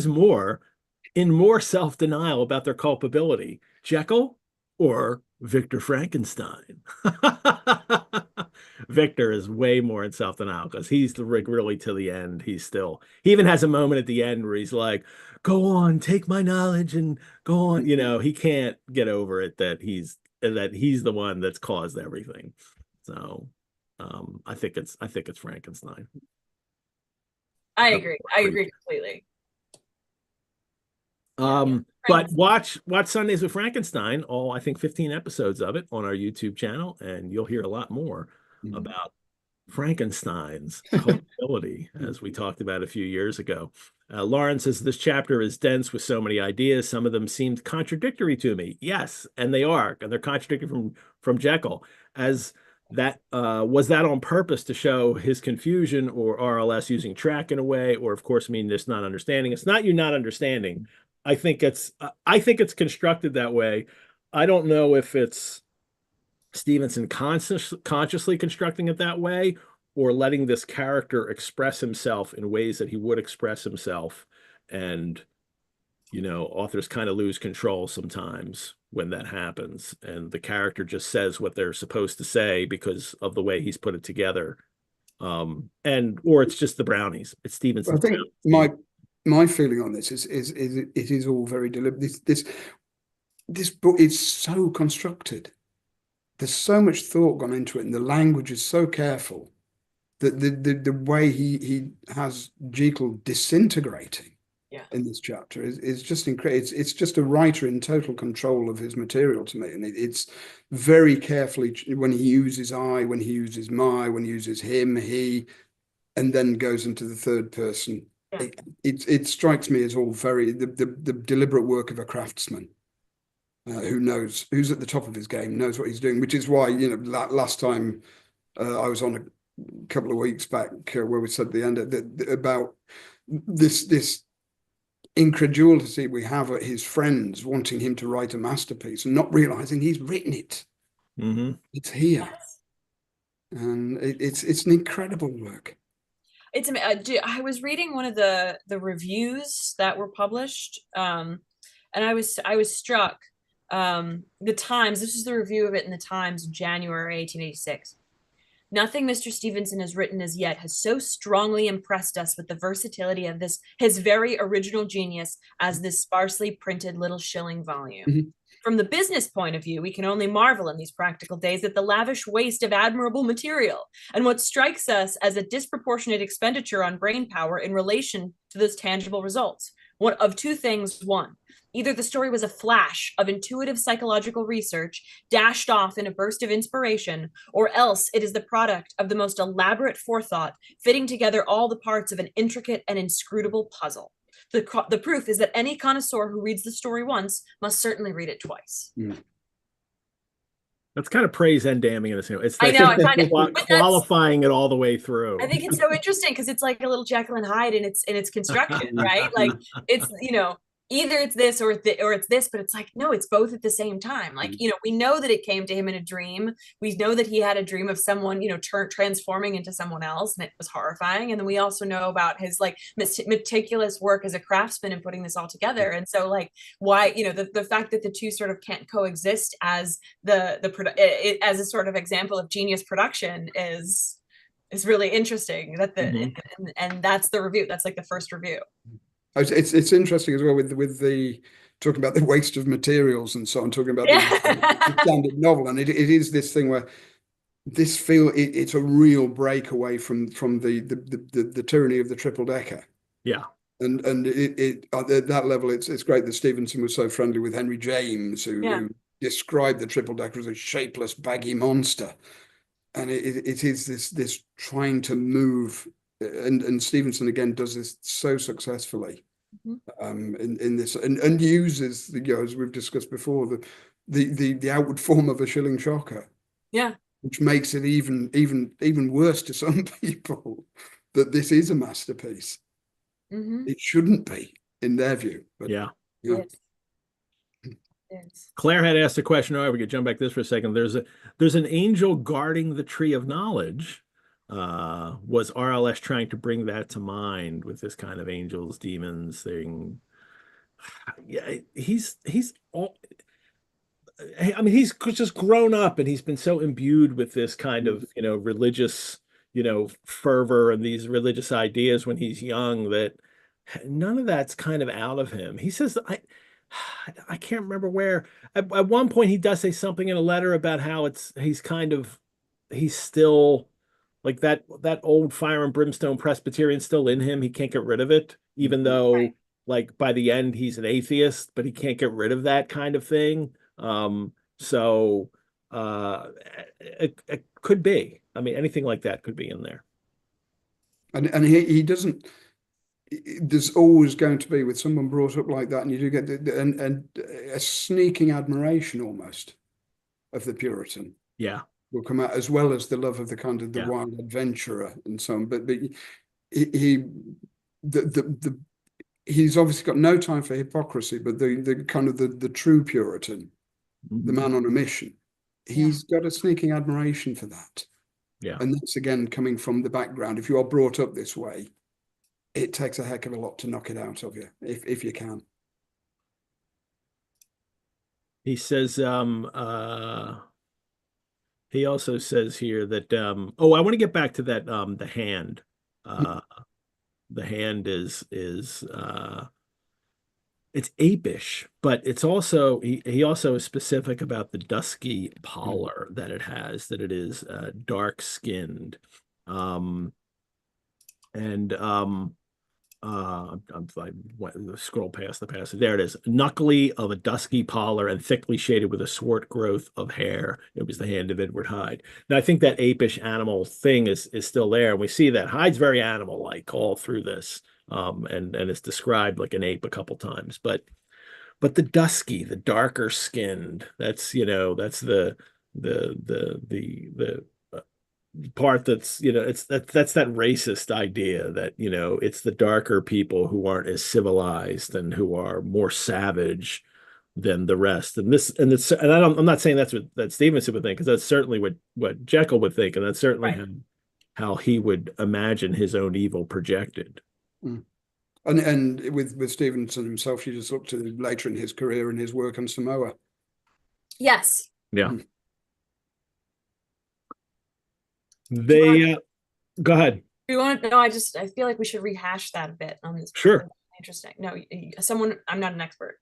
more self-denial about their culpability, Jekyll or Victor Frankenstein? Victor is way more in self-denial because he's really to the end. He even has a moment at the end where he's like, go on, take my knowledge and go on. He can't get over it that he's the one that's caused everything. So I think it's Frankenstein. I agree. I agree completely. But watch Sundays with Frankenstein, all I think 15 episodes of it on our YouTube channel, and you'll hear a lot more about Frankenstein's culpability, as we talked about a few years ago. Lauren says this chapter is dense with so many ideas. Some of them seemed contradictory to me. Yes, and they are, and they're contradictory from Jekyll. As that was that on purpose to show his confusion, or RLS using track in a way, or of course, mean just not understanding. It's not you not understanding. I think it's constructed that way. I don't know if it's Stevenson consciously constructing it that way, or letting this character express himself in ways that he would express himself. And, authors kind of lose control sometimes when that happens. And the character just says what they're supposed to say because of the way he's put it together. Or it's just the brownies. It's Stevenson. I think my feeling on this is it is all very deliberate. This book is so constructed. There's so much thought gone into it, and the language is so careful that the way he has Jekyll disintegrating in this chapter is just incredible. It's just a writer in total control of his material to me, and it's very carefully when he uses I, when he uses my, when he uses him, he, and then goes into the third person. Yeah. It strikes me as all very the deliberate work of a craftsman. Who knows, who's at the top of his game, knows what he's doing, which is why, last time I was on a couple of weeks back where we said at the end about this incredulity we have at his friends wanting him to write a masterpiece and not realizing he's written it. Mm-hmm. It's here. And it's an incredible work. I was reading one of the reviews that were published, and I was struck. The Times, this is the review of it in the Times, January 1886. Nothing Mr. Stevenson has written as yet has so strongly impressed us with the versatility of his very original genius as this sparsely printed little shilling volume. Mm-hmm. From the business point of view, we can only marvel in these practical days at the lavish waste of admirable material, and what strikes us as a disproportionate expenditure on brain power in relation to those tangible results. One of two things: one, either the story was a flash of intuitive psychological research dashed off in a burst of inspiration, or else it is the product of the most elaborate forethought, fitting together all the parts of an intricate and inscrutable puzzle. The proof is that any connoisseur who reads the story once must certainly read it twice. Mm. That's kind of praise and damning in the same way. It's I know, I find it qualifying it all the way through. I think it's so interesting because it's like a little Jekyll and Hyde in its construction, right? Like it's, either it's this or it's this, but it's like, no, it's both at the same time. Like, we know that it came to him in a dream. We know that he had a dream of someone, transforming into someone else, and it was horrifying. And then we also know about his like meticulous work as a craftsman in putting this all together. And so like why, the fact that the two sort of can't coexist as as a sort of example of genius production is really interesting. That and that's the review. That's like the first review. It's interesting as well with the talking about the waste of materials and so on, talking about the standard novel, and it is this thing where it's a real breakaway from the tyranny of the triple decker. Yeah, and it at that level it's great that Stevenson was so friendly with Henry James, who described the triple decker as a shapeless baggy monster, and it is this trying to move. And Stevenson again does this so successfully in this, and uses as we've discussed before the outward form of a shilling shocker, which makes it even worse to some people that this is a masterpiece. It shouldn't be in their view, but Yes. Claire had asked a question. We could jump back to this for a second. There's an angel guarding the tree of knowledge. Was RLS trying to bring that to mind with this kind of angels, demons thing? Yeah, he's just grown up, and he's been so imbued with this kind of religious fervor and these religious ideas when he's young that none of that's kind of out of him. He says I can't remember where at one point he does say something in a letter about how he's still like that old fire and brimstone Presbyterian still in him. He can't get rid of it, even though Right. like by the end he's an atheist, but he can't get rid of that kind of thing. So it could be. I mean, anything like that could be in there. And he doesn't. There's always going to be with someone brought up like that, and you do get a sneaking admiration almost of the Puritan. Yeah. Will come out, as well as the love of the kind of the Yeah. wild adventurer and so on. But he he's obviously got no time for hypocrisy, but the kind of the true Puritan, the man on a mission, he's got a sneaking admiration for that. Yeah. And that's again coming from the background. If you are brought up this way, it takes a heck of a lot to knock it out of you, if you can. He says, he also says here that I want to get back to that the hand. The hand is it's apish, but it's also he also is specific about the dusky pallor that it has, that it is dark skinned. I'm like scroll past the passage. There it is. Knuckly, of a dusky pallor and thickly shaded with a swart growth of hair. It was the hand of Edward Hyde. Now I think that apish animal thing is still there, and we see that Hyde's very animal-like all through this, and it's described like an ape a couple times. But the dusky, the darker skinned, that's that's the part that's that's that racist idea that it's the darker people who aren't as civilized and who are more savage than the rest. And I'm not saying that's what that Stevenson would think, because that's certainly what Jekyll would think, and that's certainly how he would imagine his own evil projected. And with Stevenson himself, you just look to later in his career and his work on Samoa. Yes. Yeah. They go ahead. Do you want to? No, I feel like we should rehash that a bit on this. Sure. Interesting. No, I'm not an expert.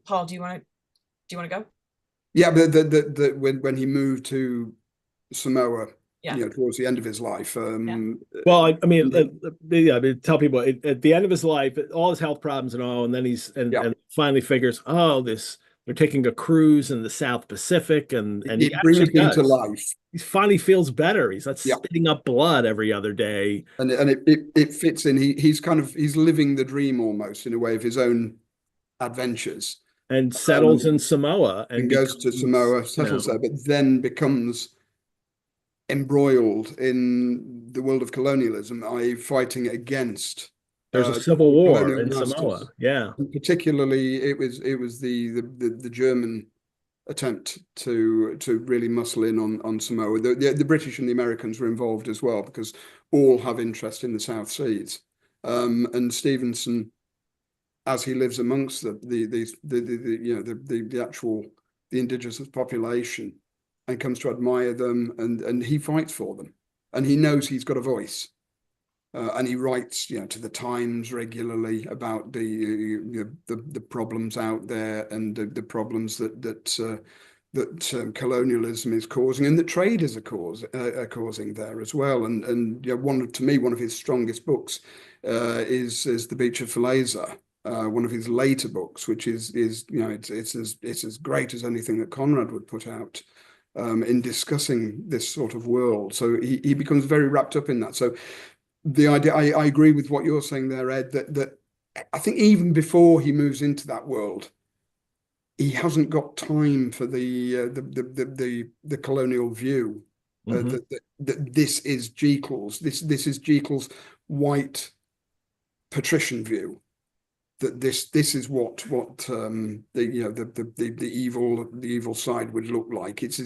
Paul, do you want to go? Yeah, but when he moved to Samoa, towards the end of his life. Well, I mean, tell people at the end of his life, all his health problems and all, and then and finally figures, they're taking a cruise in the South Pacific, and he brings me to life. He finally feels better. He's not spitting up blood every other day, and it fits in. He's living the dream almost in a way of his own adventures, and settles in Samoa and goes to Samoa, settles there, but then becomes embroiled in the world of colonialism, i.e., fighting against. There's a civil war in Samoa, and particularly it was the German attempt to really muscle in on Samoa. The British and the Americans were involved as well, because all have interest in the South Seas. And Stevenson, as he lives amongst the indigenous population, and comes to admire them, and he fights for them, and he knows he's got a voice. And he writes, to the Times regularly about the problems out there, and the problems that colonialism is causing, and that traders are causing there as well. And one of his strongest books is The Beach of Faleza, one of his later books, which is it's as great as anything that Conrad would put out in discussing this sort of world. So he becomes very wrapped up in that. So the idea, I agree with what you're saying there, Ed, that I think even before he moves into that world, he hasn't got time for the colonial view. That this is Jekyll's. This is Jekyll's white patrician view. That this is what the evil side would look like. It's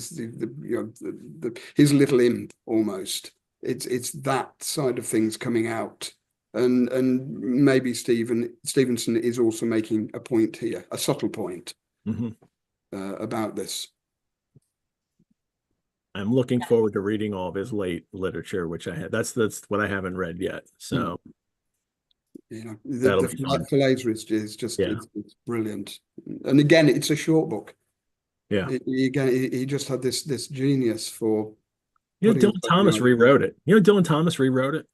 his little imp almost. It's that side of things coming out, and maybe Stevenson is also making a point here, a subtle point about this. I'm looking forward to reading all of his late literature, which I have. That's what I haven't read yet. So the Faleza is just it's brilliant, and again, it's a short book. Yeah. He just had this genius for You know, putting Dylan aside the Thomas idea. rewrote it. You know, Dylan Thomas rewrote it.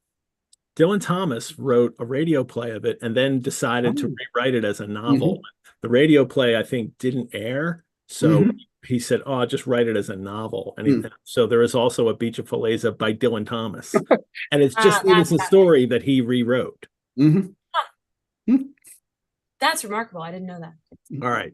Dylan Thomas wrote a radio play of it and then decided to rewrite it as a novel. The radio play, I think, didn't air. So he said, oh, I'll just write it as a novel. And so there is also a Beach of Falaise by Dylan Thomas. And it's just Stevenson's story that he rewrote. That's remarkable. I didn't know that. All right.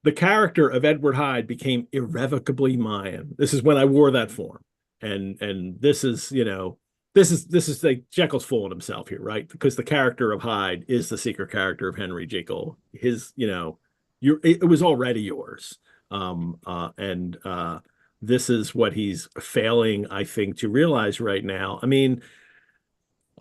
The character of Edward Hyde became irrevocably Mayan. This is when I wore that form. And this is, you know, this is like Jekyll's fooling himself here, right? Because the character of Hyde is the secret character of Henry Jekyll. His, you know, it was already yours. This is what he's failing, I think, to realize right now. I mean,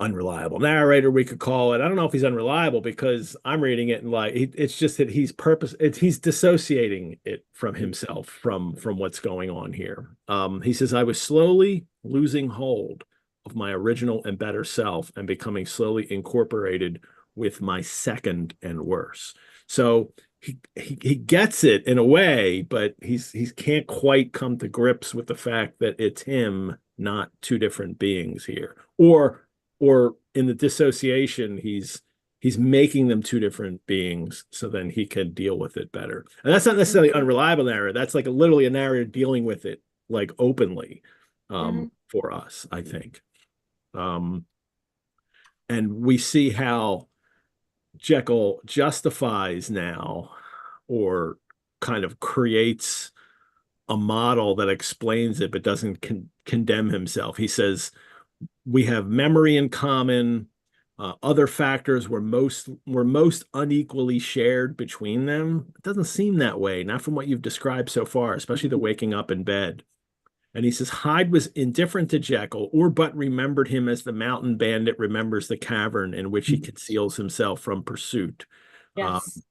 unreliable narrator, we could call it. I don't know if he's unreliable because I'm reading it and like it's just that he's dissociating it from himself from what's going on here. He says, I was slowly losing hold of my original and better self and becoming slowly incorporated with my second and worse. So he gets it in a way, but he can't quite come to grips with the fact that it's him, not two different beings here. Or in the dissociation, he's making them two different beings so then he can deal with it better. And that's not necessarily unreliable narrator. That's like literally a narrator dealing with it like openly for us, I think. And we see how Jekyll justifies now or kind of creates a model that explains it but doesn't condemn himself. He says, we have memory in common. Other factors were most unequally shared between them. It doesn't seem that way, not from what you've described so far, especially the waking up in bed. And he says Hyde was indifferent to Jekyll, or but remembered him as the mountain bandit remembers the cavern in which he conceals himself from pursuit. Yes.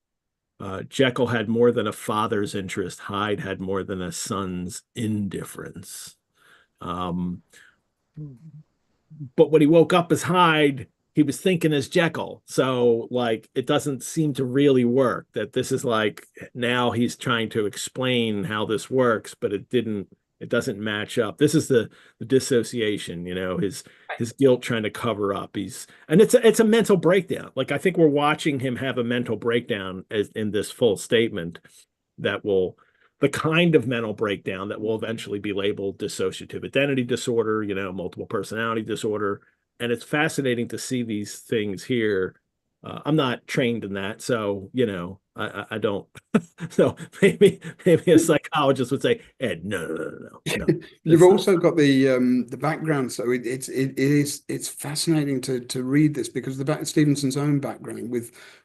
Jekyll had more than a father's interest. Hyde had more than a son's indifference. But when he woke up as Hyde, he was thinking as Jekyll. So like, it doesn't seem to really work that this is like, now he's trying to explain how this works, but it doesn't match up. This is the dissociation, you know, his guilt trying to cover up. And it's a mental breakdown. Like, I think we're watching him have a mental breakdown in this full statement the kind of mental breakdown that will eventually be labeled dissociative identity disorder, you know, multiple personality disorder. And it's fascinating to see these things here. I'm not trained in that, so, you know, I don't. So maybe a psychologist would say, Ed, no. You've also got the background, so it's fascinating to read this because Stevenson's own background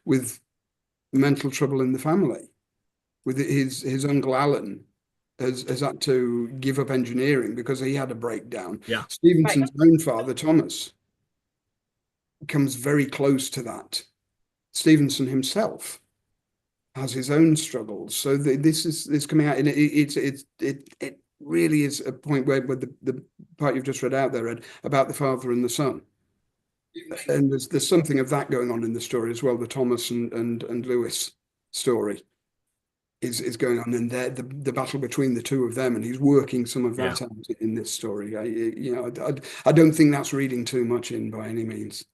with mental trouble in the family. With his uncle Alan has had to give up engineering because he had a breakdown. Yeah. Stevenson's own father, Thomas, comes very close to that. Stevenson himself has his own struggles. So this is coming out, and it really is a point where the part you've just read out there, Ed, about the father and the son. And there's something of that going on in the story as well. The Thomas and Lewis story is going on, and the battle between the two of them, and he's working some of that out in this story. I don't think that's reading too much in by any means.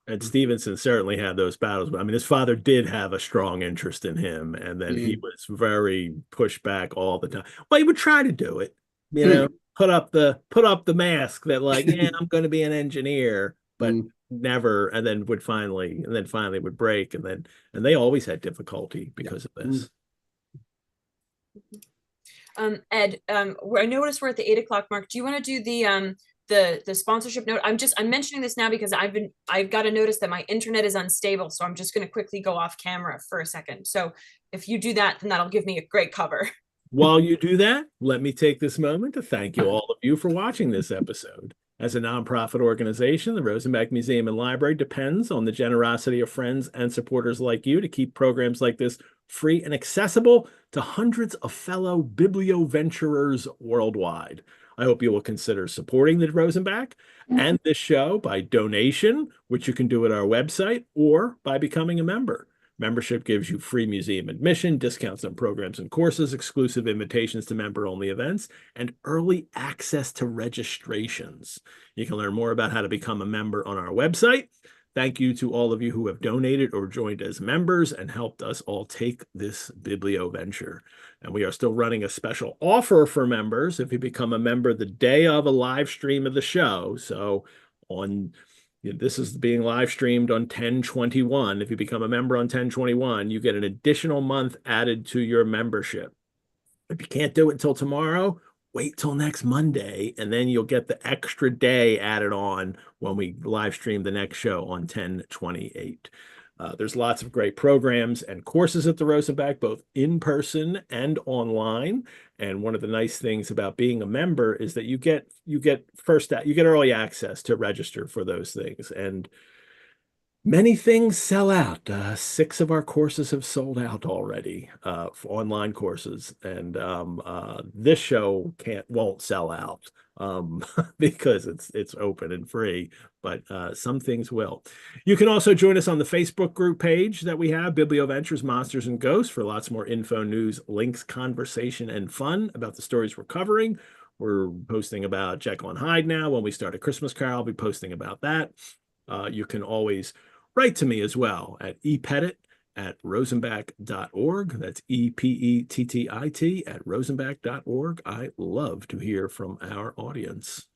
And Stevenson certainly had those battles. I mean, his father did have a strong interest in him, and then he was very pushed back all the time. Well, he would try to do it, you know, put up the mask that like, yeah, I'm going to be an engineer, but never, and then finally would break, and they always had difficulty because of this. Ed, I noticed we're at the 8 o'clock mark. Do you want to do the sponsorship note? I'm mentioning this now because I've got to notice that my internet is unstable, so I'm just going to quickly go off camera for a second. So if you do that, then that'll give me a great cover. While you do that, let me take this moment to thank you, all of you, for watching this episode. As a nonprofit organization, the Rosenbach Museum and Library depends on the generosity of friends and supporters like you to keep programs like this free and accessible to hundreds of fellow biblioventurers worldwide. I hope you will consider supporting the Rosenbach and this show by donation, which you can do at our website, or by becoming a member. Membership gives you free museum admission, discounts on programs and courses, exclusive invitations to member-only events, and early access to registrations. You can learn more about how to become a member on our website. Thank you to all of you who have donated or joined as members and helped us all take this Biblioventure. And we are still running a special offer for members if you become a member the day of a live stream of the show. So this is being live streamed on 10/21. If you become a member on 10/21, you get an additional month added to your membership. If you can't do it until tomorrow, wait till next Monday, and then you'll get the extra day added on when we live stream the next show on 10/28. There's lots of great programs and courses at the Rosenbach, both in person and online. And one of the nice things about being a member is that you get early access to register for those things. And many things sell out. 6 of our courses have sold out already, for online courses, and this show won't sell out because it's open and free. But some things will. You can also join us on the Facebook group page that we have, Biblioventures, Monsters and Ghosts, for lots more info, news, links, conversation, and fun about the stories we're covering. We're posting about Jekyll Hyde now. When we start A Christmas Carol, I'll be posting about that. You can always write to me as well at epettit@rosenbach.org. That's EPETTIT at rosenbach.org. I love to hear from our audience.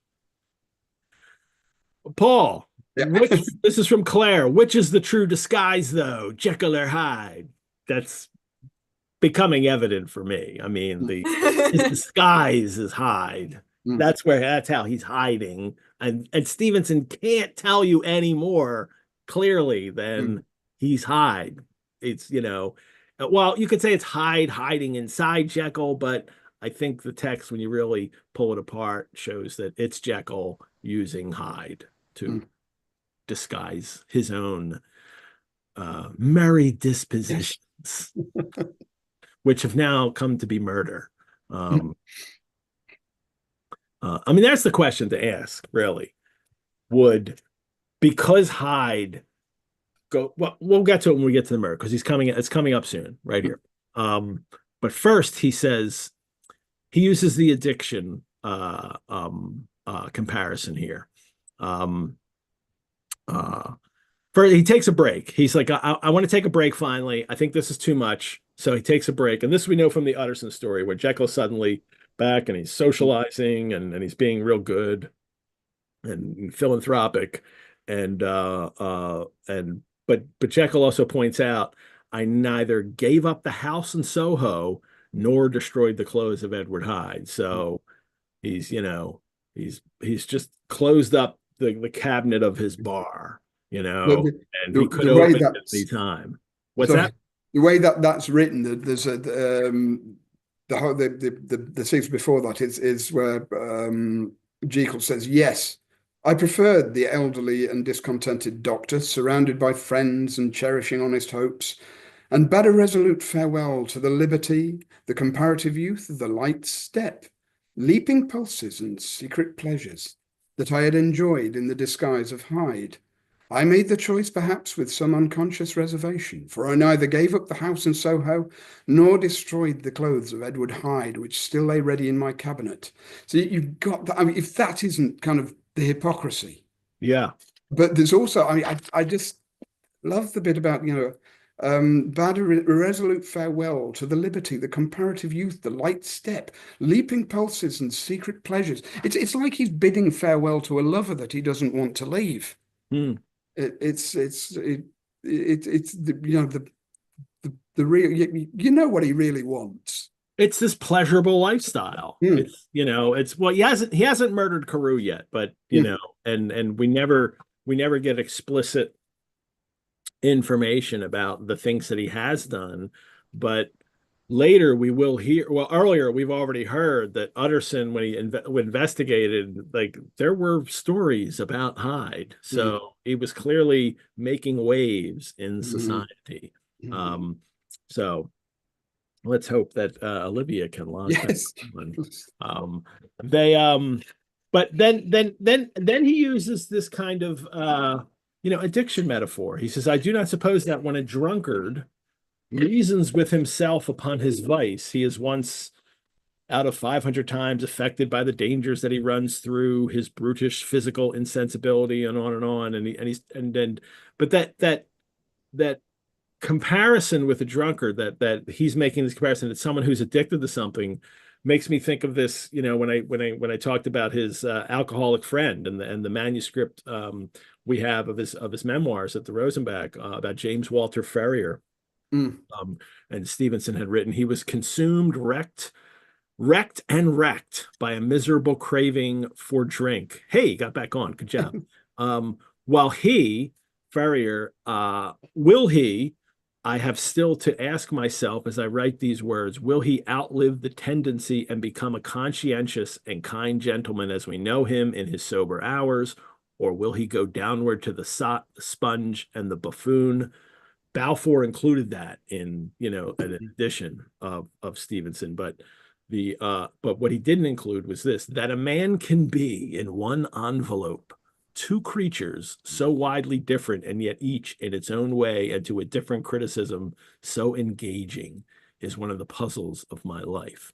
Paul, Yeah. This is from Claire. Which is the true disguise, though, Jekyll or Hyde? That's becoming evident for me. I mean, his disguise is Hyde. That's how he's hiding. And Stevenson can't tell you any more clearly than he's Hyde. It's, well, you could say it's Hyde hiding inside Jekyll, but I think the text, when you really pull it apart, shows that it's Jekyll using Hyde to disguise his own merry dispositions, which have now come to be murder. I mean, that's the question to ask, really. Because Hyde well, we'll get to it when we get to the murder, because it's coming up soon, right here. But first, he says, he uses the addiction comparison here. He takes a break. He's like, I want to take a break finally. I think this is too much. So he takes a break. And this we know from the Utterson story, where Jekyll's suddenly back and he's socializing and he's being real good and philanthropic. But Jekyll also points out, I neither gave up the house in Soho nor destroyed the clothes of Edward Hyde. So he's just closed up the cabinet of his bar, and he could open it at any time. What's that? The way that's written, there's the scenes before that is where Jekyll says, yes, I preferred the elderly and discontented doctor, surrounded by friends and cherishing honest hopes, and bade a resolute farewell to the liberty, the comparative youth, the light step, leaping pulses and secret pleasures that I had enjoyed in the disguise of Hyde. I made the choice perhaps with some unconscious reservation, for I neither gave up the house in Soho nor destroyed the clothes of Edward Hyde, which still lay ready in my cabinet. So you've got that. I mean, if that isn't kind of the hypocrisy. Yeah. But there's also, I mean, I just love the bit about, bade a resolute farewell to the liberty, the comparative youth, the light step, leaping pulses and secret pleasures. It's like he's bidding farewell to a lover that he doesn't want to leave. It's the real, what he really wants. It's this pleasurable lifestyle. It's well, he hasn't murdered Carew yet, but and we never get explicit information about the things that he has done, but later we will hear. Well, earlier we've already heard that Utterson, when he investigated, like, there were stories about Hyde, so he was clearly making waves in society. So let's hope that Olivia can launch that one. But then he uses this kind of addiction metaphor. He says, I do not suppose that when a drunkard reasons with himself upon his vice. He is once out of 500 times affected by the dangers that he runs through, his brutish physical insensibility, and on. But that comparison with a drunkard, that he's making this comparison that someone who's addicted to something, makes me think of this, when I talked about his alcoholic friend and the manuscript we have of his memoirs at the Rosenbach about James Walter Ferrier. And Stevenson had written, he was consumed, wrecked by a miserable craving for drink. Hey, got back on. Good job. While Ferrier, I have still to ask myself as I write these words, will he outlive the tendency and become a conscientious and kind gentleman as we know him in his sober hours, or will he go downward to the sponge and the buffoon? Balfour included that in, an edition of Stevenson, but what he didn't include was this, that a man can be in one envelope two creatures so widely different and yet each in its own way and to a different criticism so engaging is one of the puzzles of my life.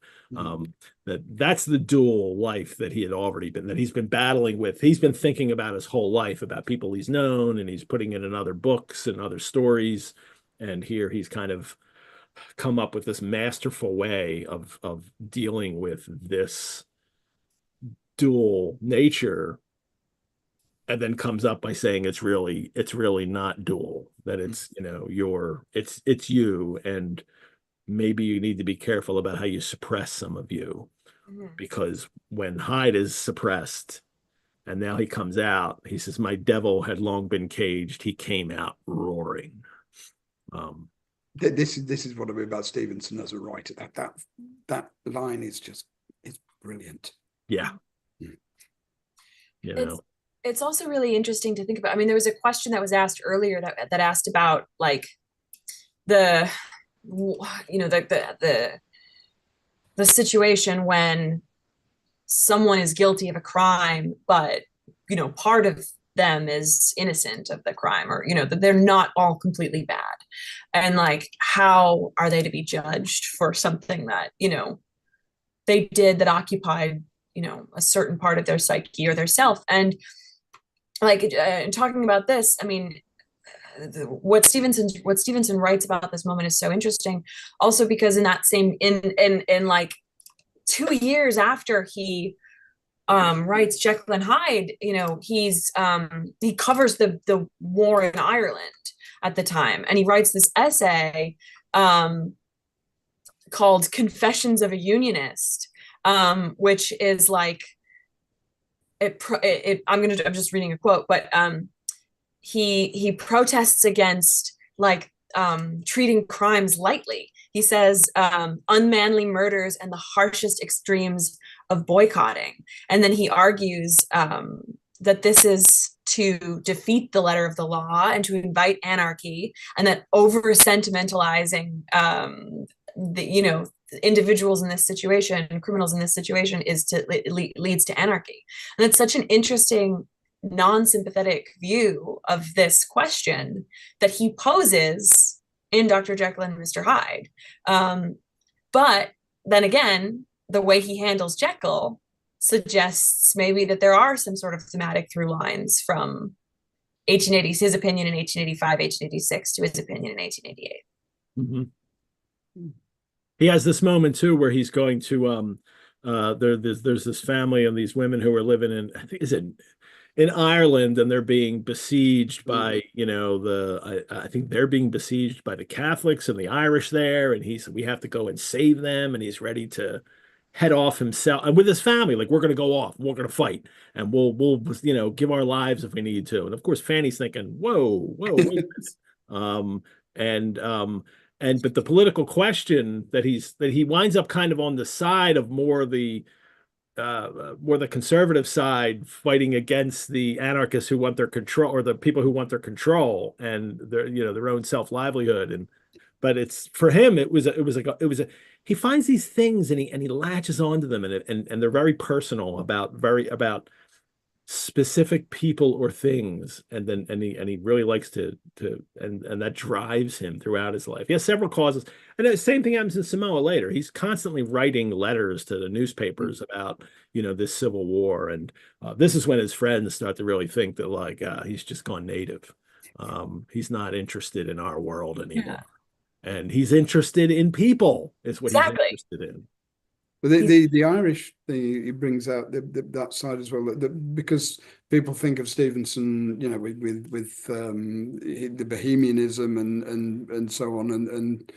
That's the dual life that he's been battling with. He's been thinking about his whole life, about people he's known, and he's putting it in other books and other stories. And here he's kind of come up with this masterful way of dealing with this dual nature, and then comes up by saying it's really not dual, that it's, it's you, and maybe you need to be careful about how you suppress some of you, because when Hyde is suppressed and now he comes out, he says, my devil had long been caged, he came out roaring. This is what I mean about Stevenson as a writer. That line is brilliant. Yeah. It's also really interesting to think about. I mean, there was a question that was asked earlier that asked about like the situation when someone is guilty of a crime, but part of them is innocent of the crime, or that they're not all completely bad, and like how are they to be judged for something that they did that occupied a certain part of their psyche or their self. And like talking about this, I mean, what Stevenson writes about this moment is so interesting, also because in that same in like 2 years after he writes Jekyll and Hyde, he covers the war in Ireland at the time, and he writes this essay called Confessions of a Unionist, which is like I'm just reading a quote, but he protests against like treating crimes lightly. He says unmanly murders and the harshest extremes of boycotting. And then he argues that this is to defeat the letter of the law and to invite anarchy, and that over sentimentalizing individuals in this situation, criminals in this situation, leads to anarchy. And it's such an interesting non-sympathetic view of this question that he poses in Dr. Jekyll and Mr. Hyde. But then again, the way he handles Jekyll suggests maybe that there are some sort of thematic through lines from 1880s, his opinion in 1885, 1886, to his opinion in 1888. Mm-hmm. He has this moment too where he's going to there's this family and these women who are living in, I think, is it in Ireland, and they're being besieged by I think they're being besieged by the Catholics and the Irish there, and we have to go and save them, and he's ready to head off himself and with his family, like, we're going to go off, we're going to fight, and we'll give our lives if we need to. And of course Fanny's thinking, whoa wait but the political question that he winds up kind of on the side of more the conservative side, fighting against the anarchists who want their control, or the people who want their control and their own self-livelihood. But it's, for him, he finds these things and he latches onto them, and they're very personal about specific people or things, and he really likes to and that drives him throughout his life. He has several causes, and the same thing happens in Samoa later. He's constantly writing letters to the newspapers about this civil war, and this is when his friends start to really think that like he's just gone native. He's not interested in our world anymore, and he's interested in people is what he's interested in. But the Irish thing, he brings out that side as well, because people think of Stevenson, with the Bohemianism and so on, and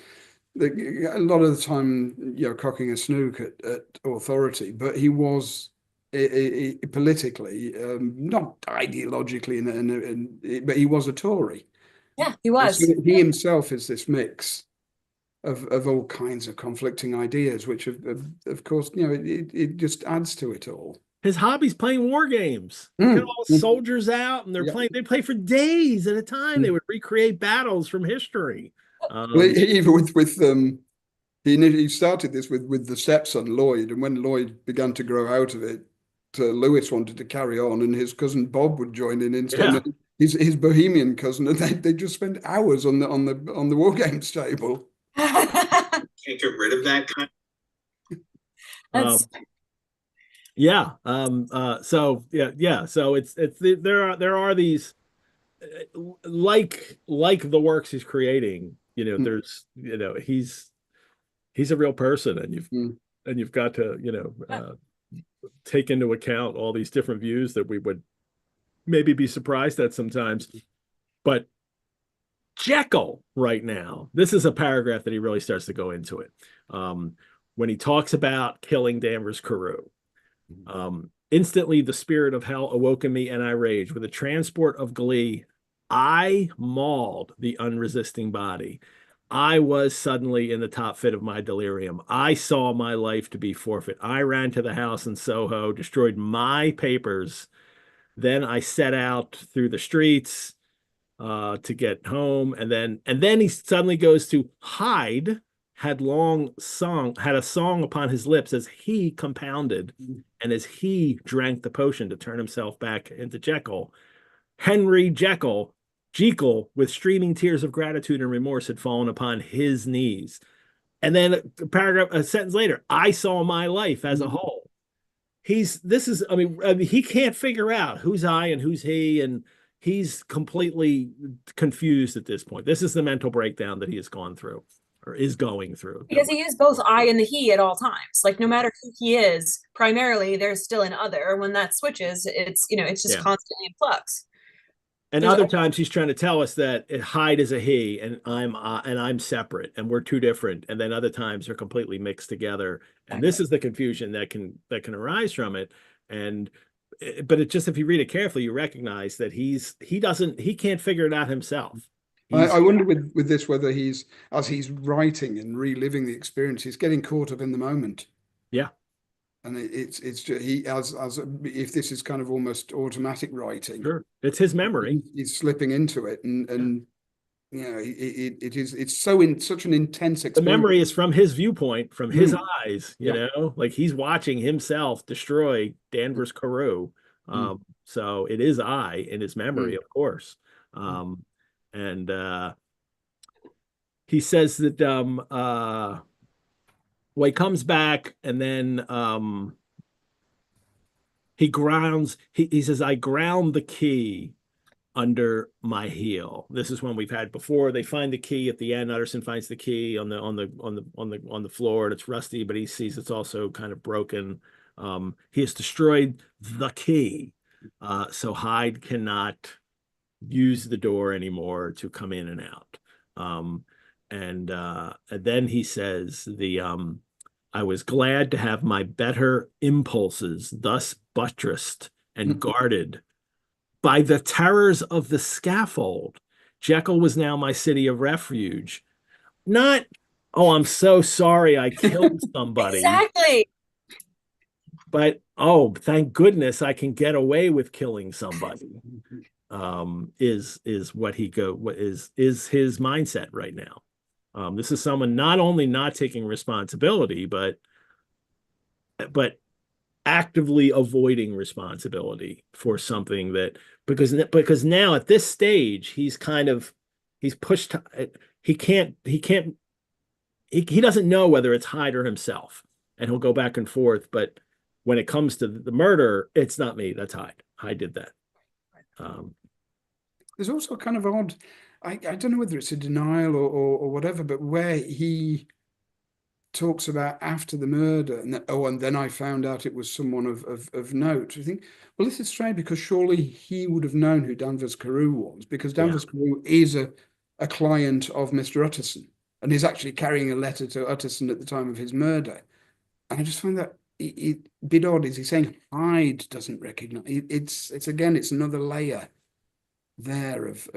a lot of the time, cocking a snook at authority, but he was politically, not ideologically, but he was a Tory. Yeah, he was. So he himself is this mix of all kinds of conflicting ideas, which of course, it just adds to it all. His hobby's playing war games. Get all the soldiers out, and they play for days at a time. They would recreate battles from history. Even he started this with the stepson Lloyd, and when Lloyd began to grow out of it, Lewis wanted to carry on, and his cousin Bob would join in instead. His Bohemian cousin, and they just spent hours on the war games table. Can't get rid of that kind. So there are these like the works he's creating. There's he's a real person, and you've got to take into account all these different views that we would maybe be surprised at sometimes, but Jekyll right now, this is a paragraph that he really starts to go into it. When he talks about killing Danvers Carew, instantly the spirit of hell awoke in me, and I raged. With a transport of glee, I mauled the unresisting body. I was suddenly in the top fit of my delirium. I saw my life to be forfeit. I ran to the house in Soho, destroyed my papers. Then I set out through the streets to get home, and then he suddenly goes to Hyde had a song upon his lips as he compounded and as he drank the potion to turn himself back into Jekyll. Henry Jekyll with streaming tears of gratitude and remorse had fallen upon his knees. And then a sentence later, I saw my life as a whole. He can't figure out who's I and who's he, and he's completely confused at this point. This is the mental breakdown that he has gone through, or is going through. Because he is both I and the he at all times. Like, no matter who he is, primarily there's still an other. When that switches, it's just constantly in flux. And other times he's trying to tell us that Hyde is a he, and I'm separate, and we're two different. And then other times they're completely mixed together. And this is the confusion that can arise from it. But it just, if you read it carefully, you recognize that he can't figure it out himself. I wonder with this whether as he's writing and reliving the experience, he's getting caught up in the moment. Yeah. And it's just if this is kind of almost automatic writing. Sure, it's his memory. He's slipping into it, and it's such an intense experience. The memory is from his viewpoint, from his eyes. Like he's watching himself destroy Danvers Carew. So it is I in his memory, of course. And he says that he comes back, and then he says, I ground the key under my heel. This is one we've had before. They find the key at the end. Utterson finds the key on the floor, and it's rusty, but he sees it's also kind of broken. He has destroyed the key, so Hyde cannot use the door anymore to come in and out. And then he says, I was glad to have my better impulses thus buttressed and guarded by the terrors of the scaffold. Jekyll was now my city of refuge. Not, oh, I'm so sorry I killed somebody. Exactly. But, oh, thank goodness I can get away with killing somebody. Is what is his mindset right now. This is someone not only not taking responsibility, but actively avoiding responsibility for something that, because now at this stage he's pushed, he doesn't know whether it's Hyde or himself, and he'll go back and forth. But when it comes to the murder, it's not me, that's Hyde. Hyde did that. There's also kind of odd, I don't know whether it's a denial or whatever, but where he talks about after the murder, and then I found out it was someone of note. I think, well, this is strange, because surely he would have known who Danvers Carew was, because Danvers Carew is a client of Mr. Utterson, and is actually carrying a letter to Utterson at the time of his murder. And I just find that a bit odd. Is he saying Hyde doesn't recognize? It's again, it's another layer there of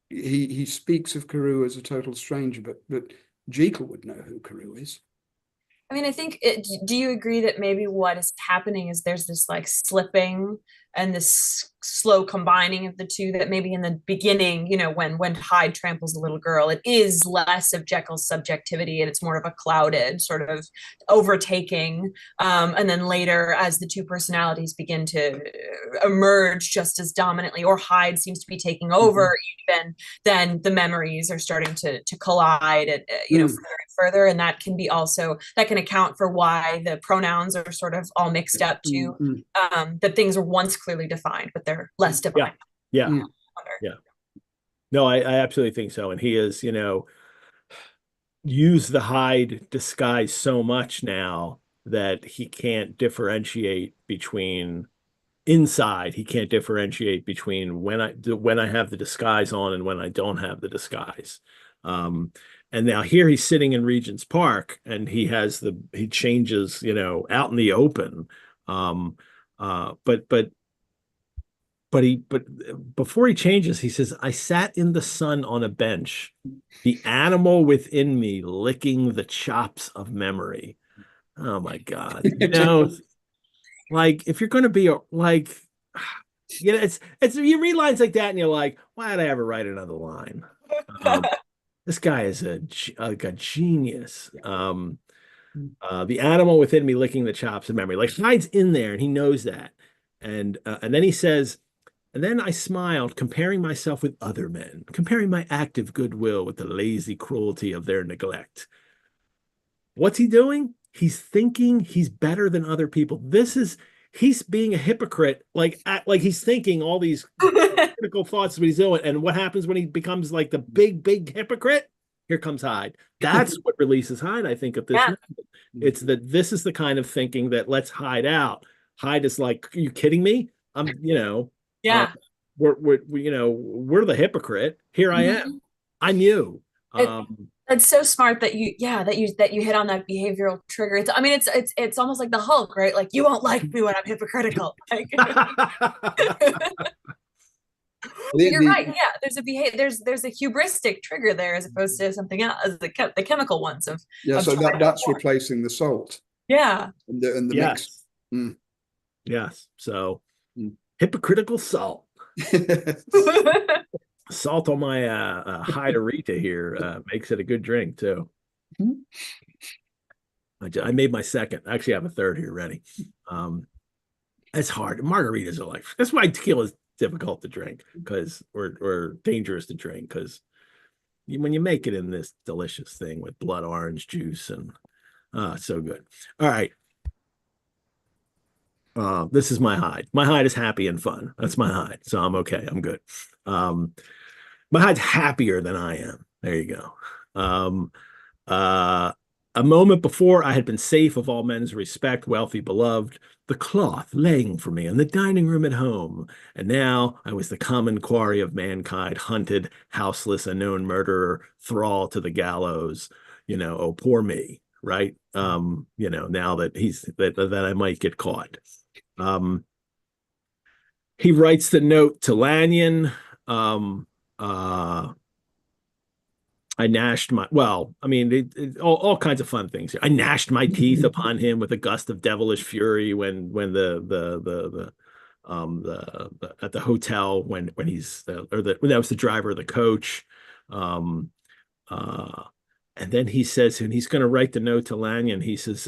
he speaks of Carew as a total stranger, but Jekyll would know who Carew is. I mean, I think do you agree that maybe what is happening is there's this like slipping and this slow combining of the two, that maybe in the beginning, you know, when Hyde tramples the little girl, it is less of Jekyll's subjectivity and it's more of a clouded sort of overtaking. And then later, as the two personalities begin to emerge just as dominantly, or Hyde seems to be taking over, even then the memories are starting to collide, and you know, further and further. And that can be also, that can account for why the pronouns are sort of all mixed up too. That things are once clearly defined, but they're less defined. Yeah. No, I absolutely think so. And he is, you know, used the Hyde disguise so much now that he can't differentiate between inside. He can't differentiate between when I have the disguise on and when I don't have the disguise. And now here he's sitting in Regent's Park, and he changes, you know, out in the open. But before he changes, he says, I sat in the sun on a bench, the animal within me licking the chops of memory. Oh my God. You know, like, if you're going to be like, you know, it's, you read lines like that and you're like, why did I ever write another line? This guy is a genius. The animal within me licking the chops of memory. Like, Hyde's in there and he knows that. And then he says, and then I smiled, comparing myself with other men, comparing my active goodwill with the lazy cruelty of their neglect. What's he doing? He's thinking he's better than other people. He's being a hypocrite, like he's thinking all these critical thoughts what he's doing. And what happens when he becomes like the big hypocrite? Here comes Hyde. That's what releases Hyde, I think, at this moment. It's that this is the kind of thinking that lets Hyde out. Hyde is like, are you kidding me? I'm, you know, we're you know, we're the hypocrite. Here I am. I'm you. That's so smart that you hit on that behavioral trigger. I mean, it's almost like the Hulk, right? Like, you won't like me when I'm hypocritical. Like, you're right. Yeah, there's a hubristic trigger there as opposed to something else, the chemical ones of so that's replacing the salt. Yeah, and the mix. Yes. So hypocritical salt. Salt on my Hyderita here makes it a good drink too. I made my second. Actually, I have a third here ready. It's hard. Margaritas are like, that's why tequila is difficult to drink, because or dangerous to drink, because when you make it in this delicious thing with blood orange juice and so good. All right. This is my Hyde. My Hyde is happy and fun. That's my Hyde. So I'm okay. I'm good. My Hyde's happier than I am. There you go. A moment before, I had been safe of all men's respect, wealthy, beloved, the cloth laying for me in the dining room at home. And now I was the common quarry of mankind, hunted, houseless, a known murderer, thrall to the gallows. You know, oh, poor me, right? You know, now that that I might get caught. He writes the note to Lanyon. I gnashed my, well, I mean, all kinds of fun things. I gnashed my teeth upon him with a gust of devilish fury when the at the hotel when he's when that was the driver of the coach. And then he says, and he's going to write the note to Lanyon. He says,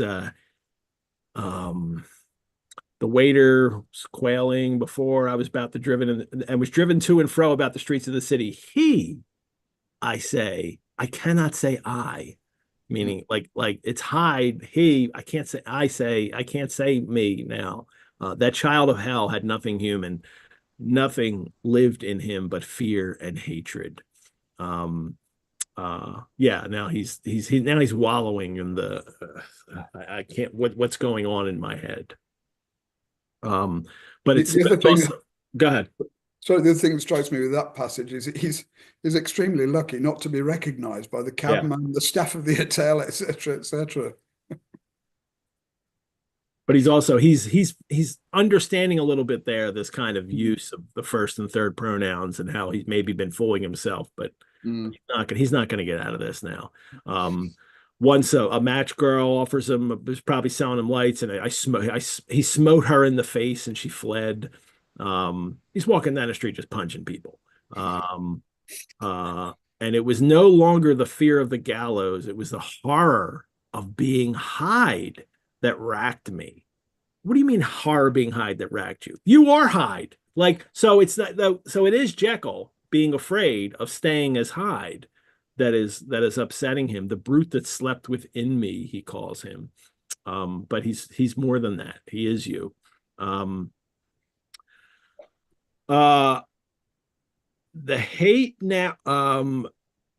The waiter was quailing before I was about to driven and was driven to and fro about the streets of the city. He, I say, I cannot say I, meaning like it's Hyde. He, I can't say I say, I can't say me now. That child of hell had nothing human, nothing lived in him but fear and hatred. Yeah, now he's wallowing in the I can't what's going on in my head. But it's the other thing. also, go ahead. So the thing that strikes me with that passage is he's extremely lucky not to be recognized by the cabman, the staff of the hotel, etc., etc. But he's also he's understanding a little bit there this kind of use of the first and third pronouns and how he's maybe been fooling himself, but he's not gonna get out of this now. Once a match girl offers him, was probably selling him lights, and he smote her in the face and she fled. He's walking down the street just punching people. And it was no longer the fear of the gallows, it was the horror of being Hyde that racked me. What do you mean horror being Hyde that racked you? You are Hyde. Like, so it's not, so it is Jekyll being afraid of staying as Hyde that is upsetting him. The brute that slept within me, he calls him. But he's more than that. He is you. The hate now,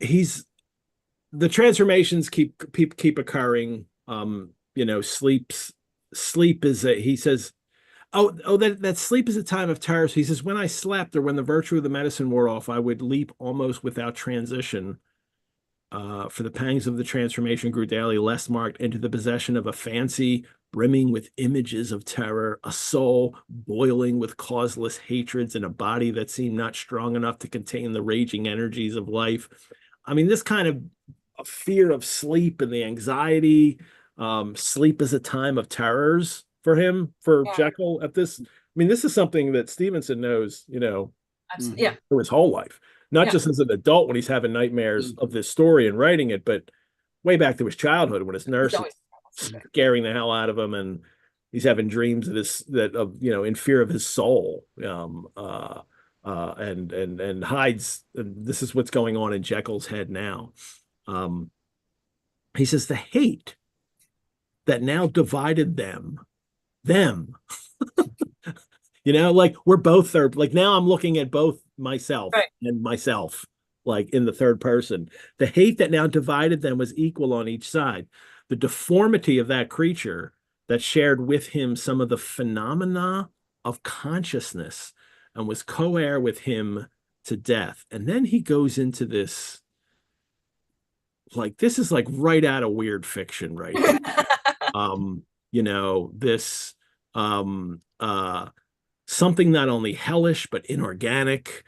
the transformations keep occurring. Sleep is he says, that sleep is a time of terror. So he says, when I slept or when the virtue of the medicine wore off, I would leap almost without transition. For the pangs of the transformation grew daily less marked into the possession of a fancy brimming with images of terror, a soul boiling with causeless hatreds, and a body that seemed not strong enough to contain the raging energies of life. I mean, this kind of fear of sleep and the anxiety, sleep is a time of terrors for him, for Jekyll at this. I mean, this is something that Stevenson knows, Absolutely. through his whole life. Not just as an adult when he's having nightmares of this story and writing it, but way back to his childhood when his nurse is scaring the hell out of him and he's having dreams of in fear of his soul. And Hyde's, this is what's going on in Jekyll's head now. He says the hate that now divided them. Like we're both third, like now I'm looking at both myself and myself, like in the third person. The hate that now divided them was equal on each side. The deformity of that creature that shared with him some of the phenomena of consciousness and was co-heir with him to death. And then he goes into this, like, this is like right out of weird fiction, right? This something not only hellish but inorganic.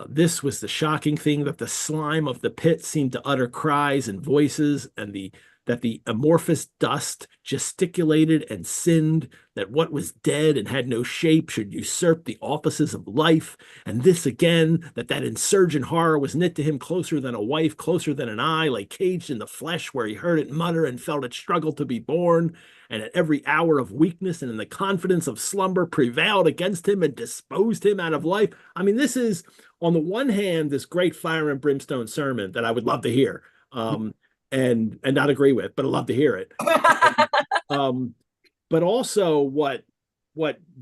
This was the shocking thing, that the slime of the pit seemed to utter cries and voices, and that the amorphous dust gesticulated and sinned, that what was dead and had no shape should usurp the offices of life. And this again, that insurgent horror was knit to him closer than a wife, closer than an eye, like caged in the flesh, where he heard it mutter and felt it struggle to be born. And at every hour of weakness and in the confidence of slumber prevailed against him and disposed him out of life. I mean, this is, on the one hand, this great fire and brimstone sermon that I would love to hear. And not agree with, but I'd love to hear it. But also what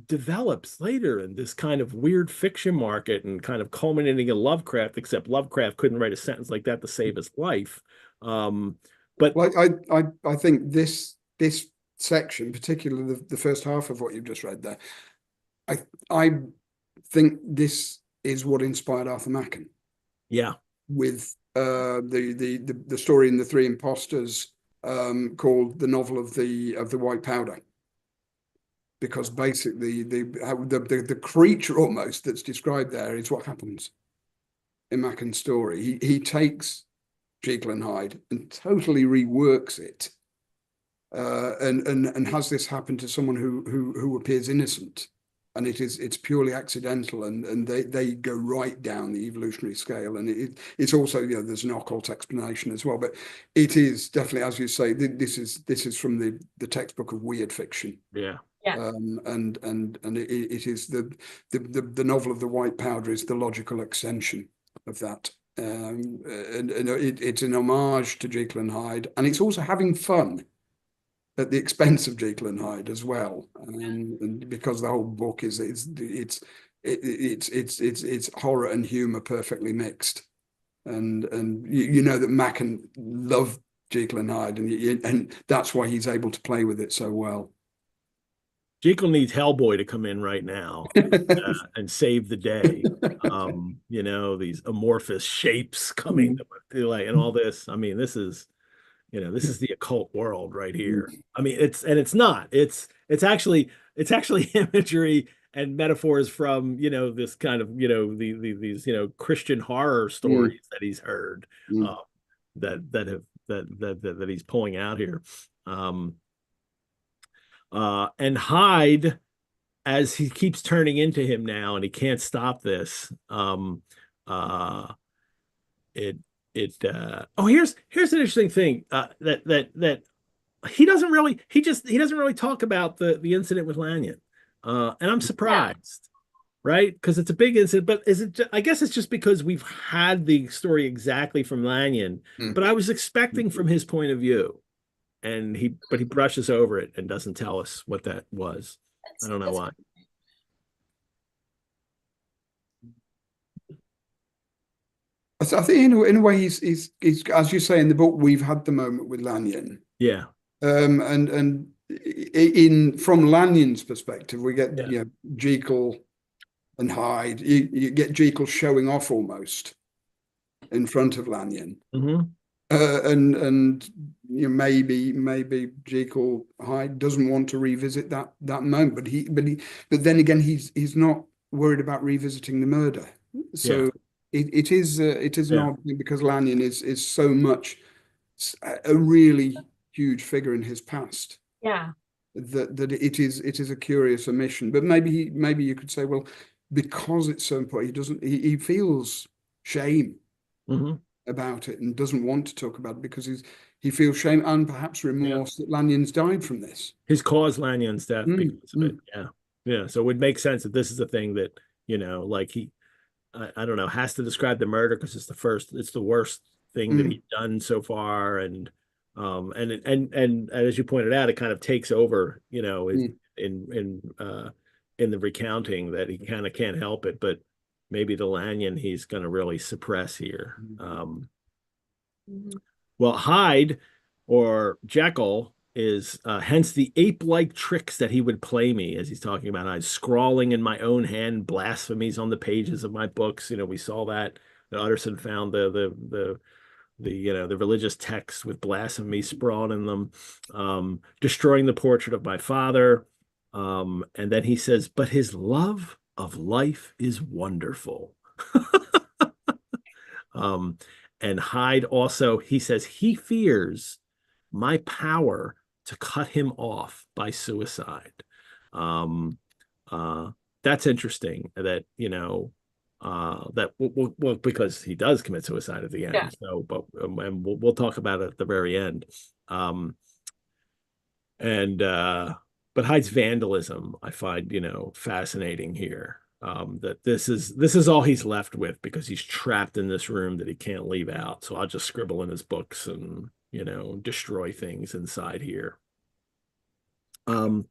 develops later in this kind of weird fiction market and kind of culminating in Lovecraft, except Lovecraft couldn't write a sentence like that to save his life. But like I think this section, particularly the first half of what you've just read there, I think this is what inspired Arthur Machen. Yeah. With the story in The Three Impostors, called The Novel of the White Powder, because basically the creature almost that's described there is what happens in Machen's story. He takes Jekyll and Hyde and totally reworks it, and has this happen to someone who appears innocent, and it's purely accidental, and they go right down the evolutionary scale, and it's also, you know, there's an occult explanation as well, but it is definitely, as you say, this is from the textbook of weird fiction. Yeah. Yeah. And it is the novel of the white powder is the logical extension of that. And it's an homage to Jekyll and Hyde, and it's also having fun at the expense of Jekyll and Hyde as well, and because the whole book is it's horror and humor perfectly mixed, and you know that Machen loved Jekyll and Hyde, and that's why he's able to play with it so well. Jekyll needs Hellboy to come in right now and save the day. You know, these amorphous shapes coming like, and all this. I mean, this is, you know, this is the occult world right here. I mean, it's not. It's actually imagery and metaphors from, you know, this kind of, you know, these, you know, Christian horror stories that he's heard, that he's pulling out here. And Hyde, as he keeps turning into him now, and he can't stop this. Oh, here's an interesting thing that he doesn't really talk about the incident with Lanyon, and I'm surprised, right? Because it's a big incident. But I guess it's just because we've had the story exactly from Lanyon, but I was expecting from his point of view. And he brushes over it and doesn't tell us what that was. I don't know why. I think in a way he's as you say in the book, we've had the moment with Lanyon. Yeah. And from Lanyon's perspective, we get you know, Jekyll and Hyde. You get Jekyll showing off almost in front of Lanyon. And you know, maybe Jekyll Hyde doesn't want to revisit that moment, but then again he's not worried about revisiting the murder. So it is an odd thing, because Lanyon is so much a really huge figure in his past. Yeah. That it is a curious omission. But maybe you could say, well, because it's so important, he feels shame about it and doesn't want to talk about it because he feels shame and perhaps remorse that Lanyon's died from this. His caused Lanyon's death because of it. Yeah. So it would make sense that this is the thing that, you know, like I don't know, has to describe the murder because it's the worst thing that he's done so far, and as you pointed out, it kind of takes over, you know, in the recounting, that he kind of can't help it, but maybe the Lanyon he's going to really suppress here. Well, Hyde, or Jekyll, is hence the ape-like tricks that he would play me, as he's talking about Hyde, scrawling in my own hand blasphemies on the pages of my books. You know, we saw that Utterson found the you know, the religious texts with blasphemy sprawled in them, destroying the portrait of my father. And then he says, but his love of life is wonderful. And Hyde also, he says he fears my power to cut him off by suicide. That's interesting that, you know, that well, because he does commit suicide at the end. So, but and we'll talk about it at the very end. But Hyde's vandalism, I find, you know, fascinating here. That this is all he's left with because he's trapped in this room that he can't leave out. So I'll just scribble in his books and, you know, destroy things inside here. And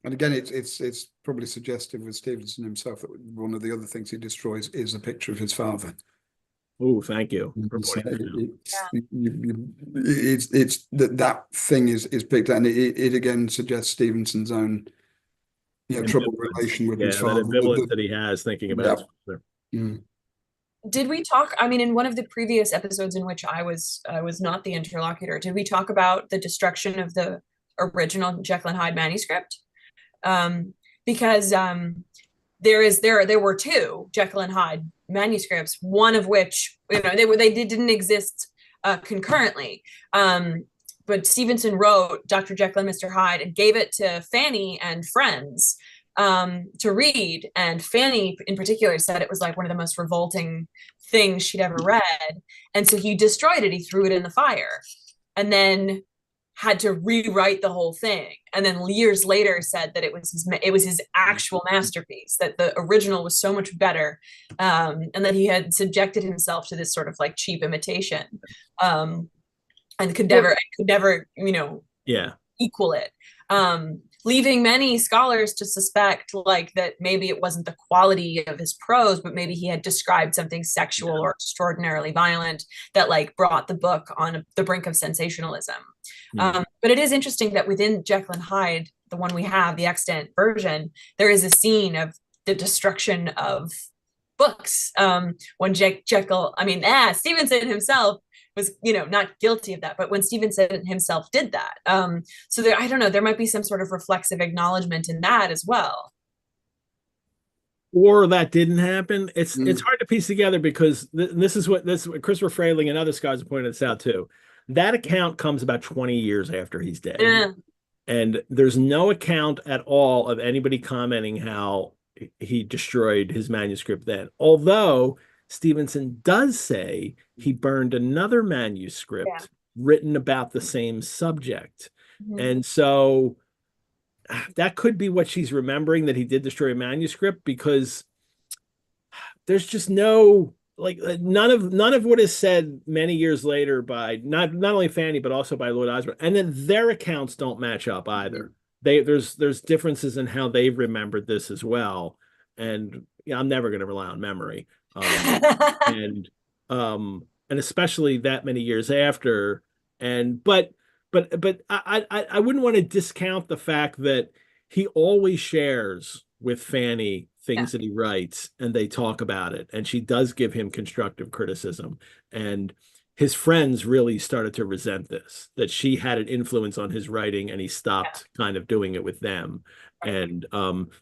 again, it's probably suggestive with Stevenson himself that one of the other things he destroys is a picture of his father. Oh, thank you for pointing it's that thing is picked, and it again suggests Stevenson's own troubled relation with his father. That ambivalence that he has thinking about it. Did we talk, I mean, in one of the previous episodes in which I was not the interlocutor, did we talk about the destruction of the original Jekyll and Hyde manuscript? Because there were two Jekyll and Hyde manuscripts, one of which, you know, they didn't exist concurrently. But Stevenson wrote Dr. Jekyll and Mr. Hyde and gave it to Fanny and friends to read. And Fanny in particular said it was like one of the most revolting things she'd ever read. And so he destroyed it. He threw it in the fire and then had to rewrite the whole thing. And then years later said that it was his actual masterpiece, that the original was so much better, and that he had subjected himself to this sort of like cheap imitation, and could never, equal it. Leaving many scholars to suspect like that maybe it wasn't the quality of his prose, but maybe he had described something sexual or extraordinarily violent that like brought the book on the brink of sensationalism. But it is interesting that within Jekyll and Hyde, the one we have, the extant version, there is a scene of the destruction of books. When Jekyll, Stevenson himself was, not guilty of that, but when Stevenson himself did that. So there, I don't know, there might be some sort of reflexive acknowledgement in that as well. Or that didn't happen. It's hard to piece together because this is what Christopher Frayling and other scholars have pointed this out too. That account comes about 20 years after he's dead. Yeah. And there's no account at all of anybody commenting how he destroyed his manuscript then. Although Stevenson does say he burned another manuscript written about the same subject. And so that could be what she's remembering, that he did destroy a manuscript, because there's just no, like, none of what is said many years later by not only Fanny but also by Lloyd Osborne, and then their accounts don't match up either. There's differences in how they've remembered this as well, and I'm never going to rely on memory, and especially that many years after. But I wouldn't want to discount the fact that he always shares with Fanny things that he writes, and they talk about it, and she does give him constructive criticism. And his friends really started to resent this, that she had an influence on his writing, and he stopped kind of doing it with them. And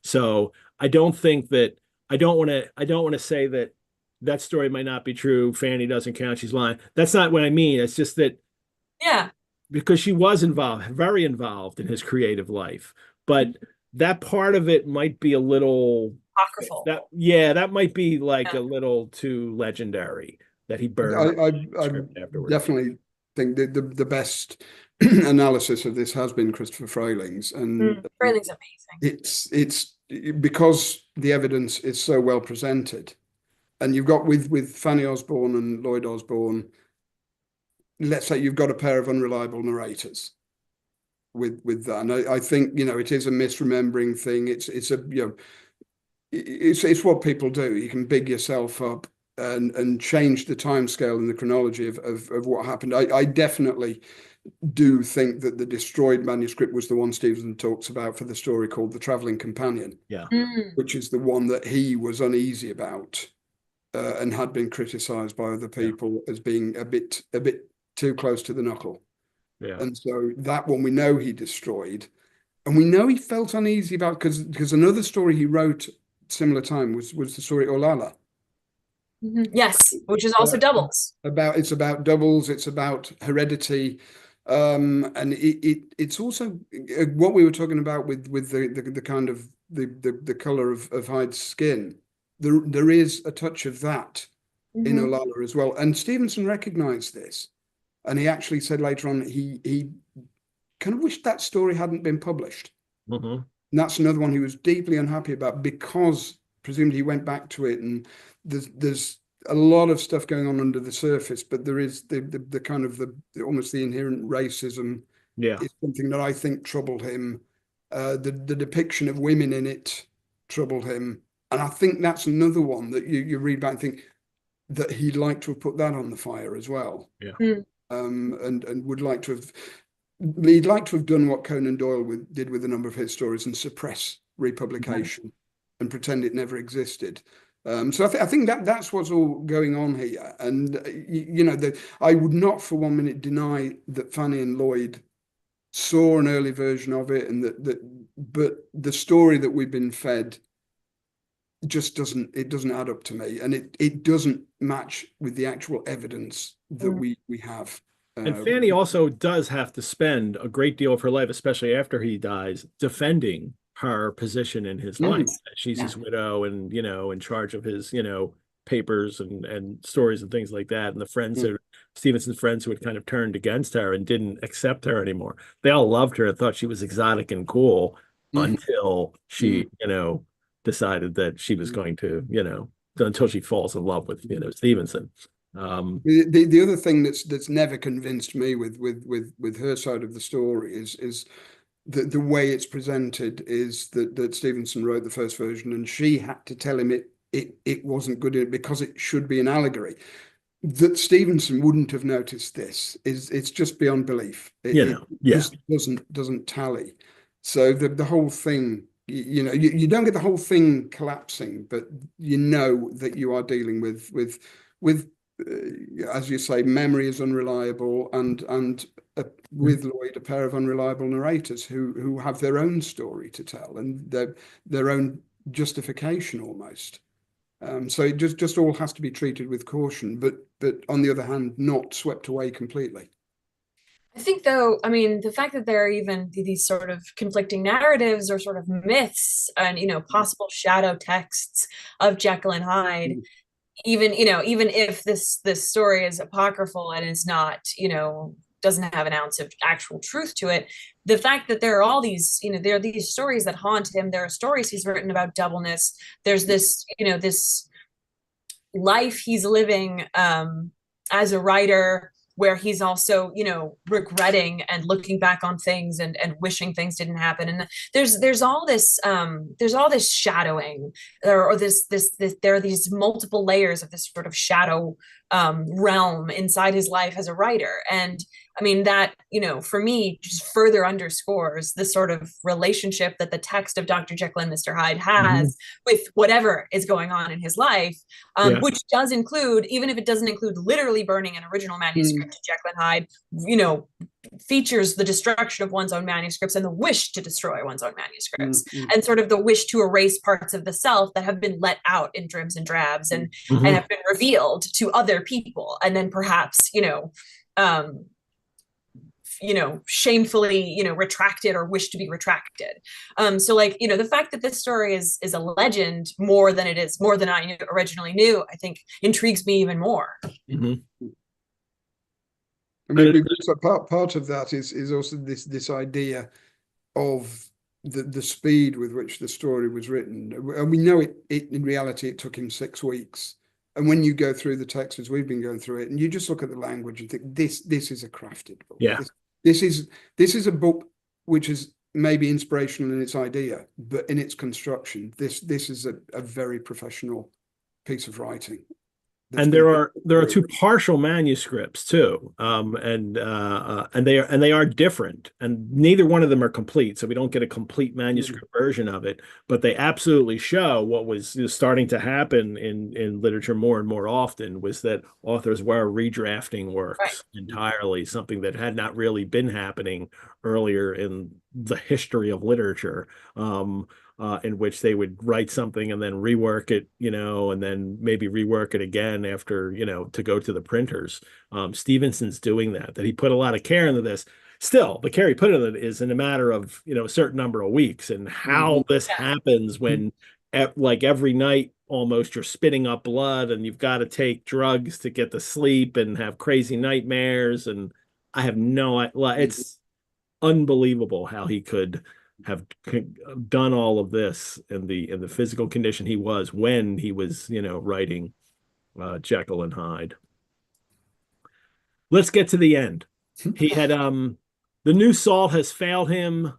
so I don't want to say that story might not be true. Fanny doesn't count, she's lying. That's not what I mean. It's just that because she was very involved in his creative life, but that part of it might be a little apocryphal. That might be like a little too legendary, that he burned. I definitely think that the best analysis of this has been Christopher Frayling's, and Frayling's amazing. It's because the evidence is so well presented, and you've got with Fanny Osborne and Lloyd Osborne, let's say you've got a pair of unreliable narrators with that. And I think, it is a misremembering thing. It's what people do. You can big yourself up and change the timescale and the chronology of what happened. I definitely do think that the destroyed manuscript was the one Stevenson talks about for the story called The Travelling Companion, which is the one that he was uneasy about and had been criticised by other people as being a bit too close to the knuckle. And so that one we know he destroyed, and we know he felt uneasy about, because another story he wrote similar time was the story Olala. Yes, which is also doubles. It's about doubles, it's about heredity, and it's also what we were talking about with the kind of the color of Hyde's skin. There is a touch of that in Olala as well, and Stevenson recognized this. And he actually said later on he kind of wished that story hadn't been published. And that's another one he was deeply unhappy about, because presumably he went back to it, and there's a lot of stuff going on under the surface, but there is the kind of almost the inherent racism is something that I think troubled him. The depiction of women in it troubled him, and I think that's another one that you read back and think that he'd like to have put that on the fire as well. And would like to have, he'd like to have done what Conan Doyle did with a number of his stories, and suppress republication and pretend it never existed. So I think that's what's all going on here. And I would not for 1 minute deny that Fanny and Lloyd saw an early version of it, and but the story that we've been fed just doesn't add up to me, and it doesn't match with the actual evidence that we have. And Fanny also does have to spend a great deal of her life, especially after he dies, defending her position in his Mm. life. She's Yeah. his widow and, in charge of his, papers and stories and things like that. And the friends Mm. Stevenson's friends who had kind of turned against her and didn't accept her anymore. They all loved her and thought she was exotic and cool until she, decided that she was going to, until she falls in love with, Stevenson. The other thing that's never convinced me with her side of the story is the way it's presented is that Stevenson wrote the first version and she had to tell him it wasn't good because it should be an allegory. That Stevenson wouldn't have noticed this it's just beyond belief. It just doesn't tally. So the whole thing, you don't get the whole thing collapsing, but you know that you are dealing with as you say, memory is unreliable, and with Lloyd, a pair of unreliable narrators who have their own story to tell and their own justification almost. So it just all has to be treated with caution, but on the other hand, not swept away completely. I think, though, I mean, the fact that there are even these sort of conflicting narratives or sort of myths and, possible shadow texts of Jekyll and Hyde, even if this story is apocryphal and is not, doesn't have an ounce of actual truth to it, the fact that there are all these, there are these stories that haunt him. There are stories he's written about doubleness. There's this, this life he's living as a writer, where he's also, regretting and looking back on things and wishing things didn't happen. And there's all this shadowing, there are these multiple layers of this sort of shadow realm inside his life as a writer. And I mean, that, for me, just further underscores the sort of relationship that the text of Dr. Jekyll and Mr. Hyde has with whatever is going on in his life, which does include, even if it doesn't include literally burning an original manuscript to Jekyll and Hyde, features the destruction of one's own manuscripts and the wish to destroy one's own manuscripts and sort of the wish to erase parts of the self that have been let out in dribs and drabs and have been revealed to other people, and then perhaps shamefully retracted or wish to be retracted. So the fact that this story is a legend more than I originally knew, I think intrigues me even more. I mean, so part of that is also this idea of the speed with which the story was written. And we know it in reality it took him 6 weeks. And when you go through the text as we've been going through it, and you just look at the language and think this is a crafted book. Yeah. This is a book which is maybe inspirational in its idea, but in its construction, this is a very professional piece of writing. And there are two partial manuscripts too, and they are different, and neither one of them are complete, so we don't get a complete manuscript version of it. But they absolutely show what was starting to happen in literature more and more often, was that authors were redrafting works entirely, something that had not really been happening earlier in the history of literature. In which they would write something and then rework it, and then maybe rework it again after, to go to the printers. Stevenson's doing that he put a lot of care into this. Still, the care he put in it is in a matter of, a certain number of weeks, and how this happens when every night almost you're spitting up blood and you've got to take drugs to get to sleep and have crazy nightmares. And I have it's unbelievable how he could have done all of this in the physical condition he was when he was, writing Jekyll and Hyde. Let's get to the end. He had the new salt has failed him.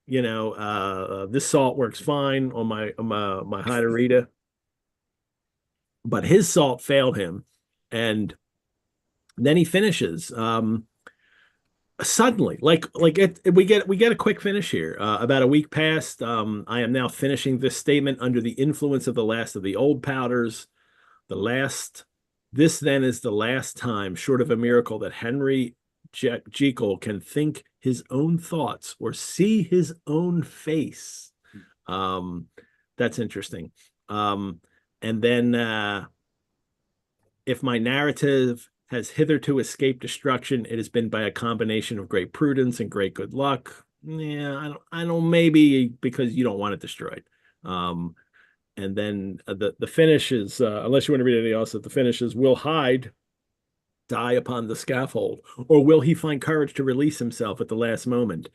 This salt works fine on my Hyderita, but his salt failed him, and then he finishes. Suddenly, we get a quick finish here. About a week passed. I am now finishing this statement under the influence of the last of the old powders. This then is the last time, short of a miracle, that Henry Jekyll can think his own thoughts or see his own face. That's interesting. And then, if my narrative has hitherto escaped destruction, it has been by a combination of great prudence and great good luck. yeah, I don't, maybe because you don't want it destroyed. And then the finish is, unless you want to read anything else, that the finish is, will Hyde die upon the scaffold, or will he find courage to release himself at the last moment?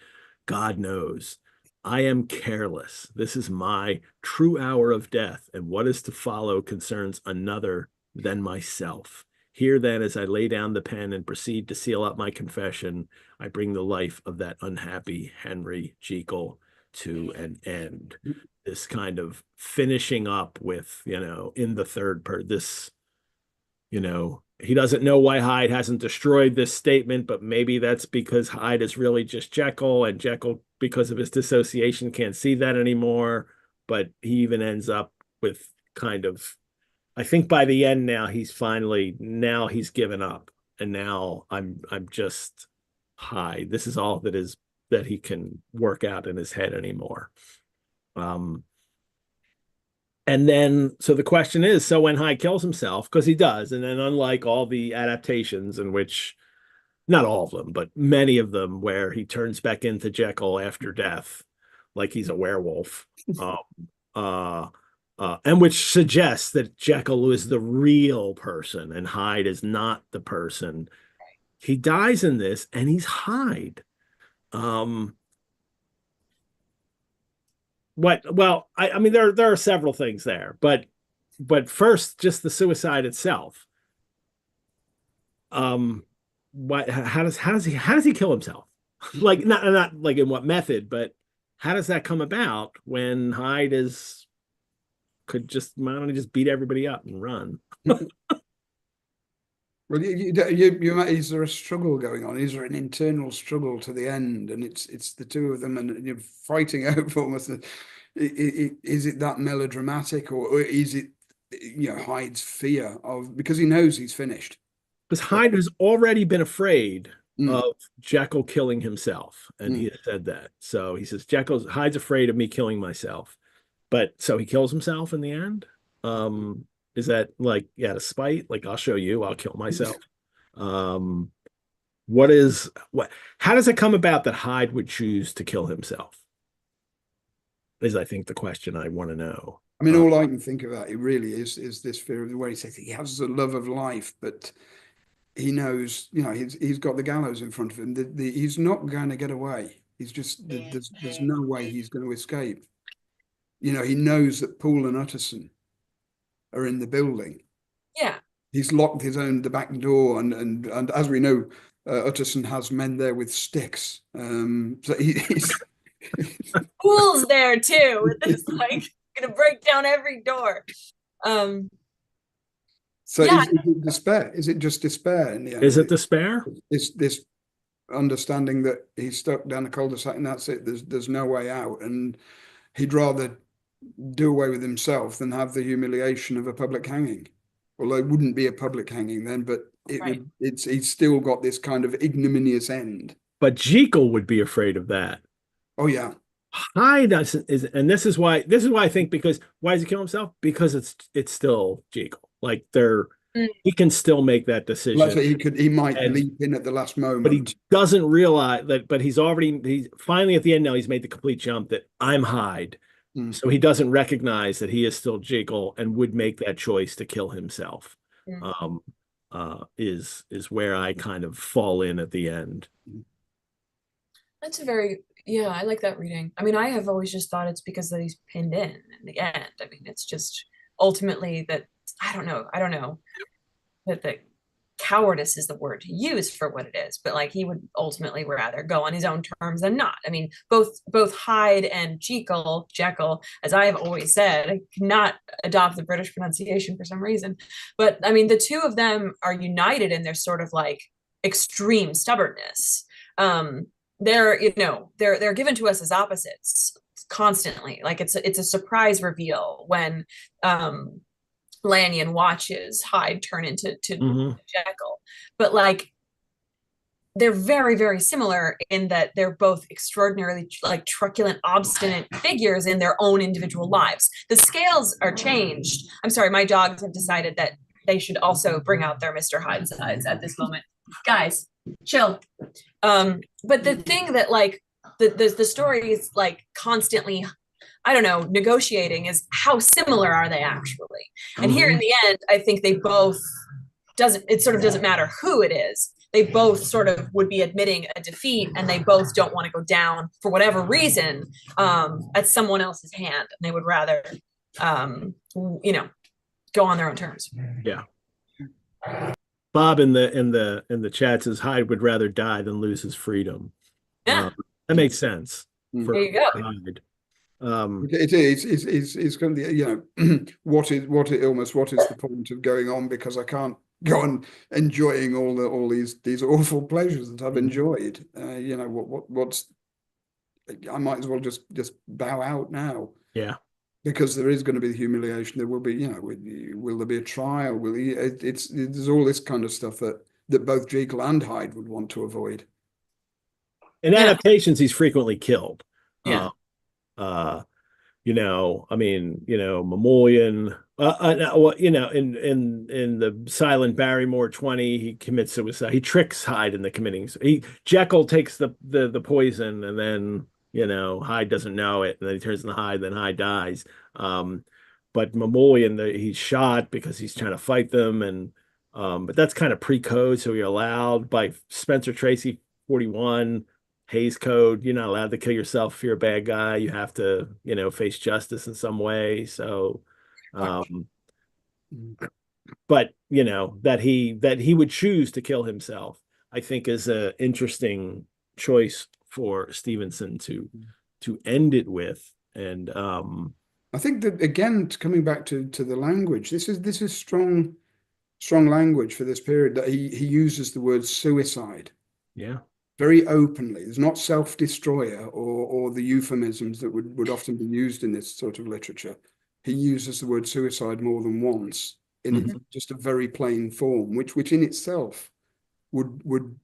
God knows. I am careless. This is my true hour of death, and what is to follow concerns another than myself. Here then, as I lay down the pen and proceed to seal up my confession, I bring the life of that unhappy Henry Jekyll to an end. This kind of finishing up with, in the third person, this, he doesn't know why Hyde hasn't destroyed this statement, but maybe that's because Hyde is really just Jekyll, and Jekyll, because of his dissociation, can't see that anymore. But he even ends up with kind of, I think by the end now he's given up, and now I'm just Hyde. This is all that he can work out in his head anymore. And then, so the question is, so when Hyde kills himself, because he does, and then unlike all the adaptations in which, not all of them, but many of them, where he turns back into Jekyll after death, like he's a werewolf, and which suggests that Jekyll is the real person and Hyde is not the person. He dies in this, and he's Hyde. Well, I mean, there are several things there, but first, just the suicide itself. How does he kill himself? Like, not like in what method, but how does that come about when Hyde could just, why don't he just beat everybody up and run? Well, is there a struggle going on? Is there an internal struggle to the end? And it's the two of them, and you're fighting over almost. Is it that melodramatic, or is it Hyde's fear of, because he knows he's finished? Because Hyde has already been afraid of Jekyll killing himself, and he has said that. So he says Hyde's afraid of me killing myself, but so he kills himself in the end. Is that like, out of spite? Like, I'll show you, I'll kill myself. How does it come about that Hyde would choose to kill himself? Is, I think, the question I want to know. I mean, all I can think about, it really is this fear of the way he says he has a love of life, but he knows, he's got the gallows in front of him. He's not going to get away. He's just, there's no way he's going to escape. He knows that Poole and Utterson are in the building. Yeah. He's locked the back door, and as we know, Utterson has men there with sticks. So he's Poole's there too, with this gonna break down every door. So yeah. Is it despair? Is it just despair in the end? Is it despair? This understanding that he's stuck down a cul-de-sac and that's it. There's no way out, and he'd rather do away with himself than have the humiliation of a public hanging. Although it wouldn't be a public hanging then, but he's still got this kind of ignominious end. But Jekyll would be afraid of that. Oh yeah. Hyde and this is why I think, because why does he kill himself? Because it's still Jekyll. Like, he can still make that decision. Like he might leap in at the last moment, but he doesn't realize that. But he's finally at the end now. He's made the complete jump that I'm Hyde. So he doesn't recognize that he is still Jekyll and would make that choice to kill himself. Is where I kind of fall in at the end. That's I like that reading. I mean, I have always just thought it's because that he's pinned in the end. I mean, it's just ultimately that, I don't know that the cowardice is the word to use for what it is, but like, he would ultimately rather go on his own terms than not. I mean, both Hyde and Jekyll, as I have always said, I cannot adopt the British pronunciation for some reason, but I mean, the two of them are united in their sort of like extreme stubbornness. They're given to us as opposites constantly. Like, it's a surprise reveal when Lanyon watches Hyde turn into Jekyll, but like, they're very, very similar in that they're both extraordinarily like truculent, obstinate figures in their own individual lives. The scales are changed. I'm sorry, my dogs have decided that they should also bring out their Mr. Hyde sides at this moment. Guys, chill. But the thing that, like, the story is like constantly, I don't know, negotiating is how similar are they actually? And here in the end, I think they both it sort of doesn't matter who it is. They both sort of would be admitting a defeat, and they both don't want to go down for whatever reason at someone else's hand. And they would rather, go on their own terms. Yeah. Bob in the chat says Hyde would rather die than lose his freedom. Yeah. That makes sense. There you go. Hyde. It's going to be, what is the point of going on, because I can't go on enjoying all these awful pleasures that I've enjoyed. What's I might as well just bow out now. Yeah. Because there is going to be the humiliation. There will be, will there be a trial? There's all this kind of stuff that both Jekyll and Hyde would want to avoid. In adaptations, he's frequently killed. Yeah. Mamoulian, in the Silent Barrymore 20, he commits suicide. He tricks Hyde into committing. Jekyll takes the poison, and then, Hyde doesn't know it, and then he turns into Hyde, then Hyde dies. But Mamoulian, he's shot because he's trying to fight them, and but that's kind of pre-code, so you're allowed by Spencer Tracy 41. Hays Code, you're not allowed to kill yourself if you're a bad guy. You have to, face justice in some way. So, but that he would choose to kill himself, I think, is an interesting choice for Stevenson to end it with. And I think that, again, coming back to the language, this is strong language for this period, that he uses the word suicide. Yeah. Very openly. There's not self-destroyer or the euphemisms that would often be used in this sort of literature. He uses the word suicide more than once in just a very plain form, which in itself would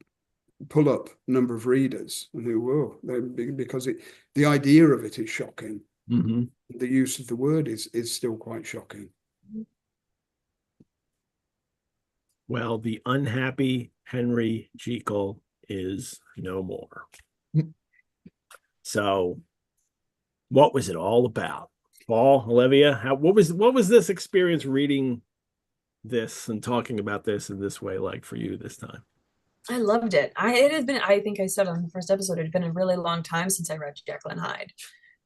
pull up a number of readers and who because the idea of it is shocking. The use of the word is still quite shocking. Well, the unhappy Henry Jekyll is no more. So what was it all about? Paul, Olivia, what was this experience reading this and talking about this in this way like for you this time? I loved it. It has been, I think I said on the first episode, it had been a really long time since I read Jekyll and Hyde.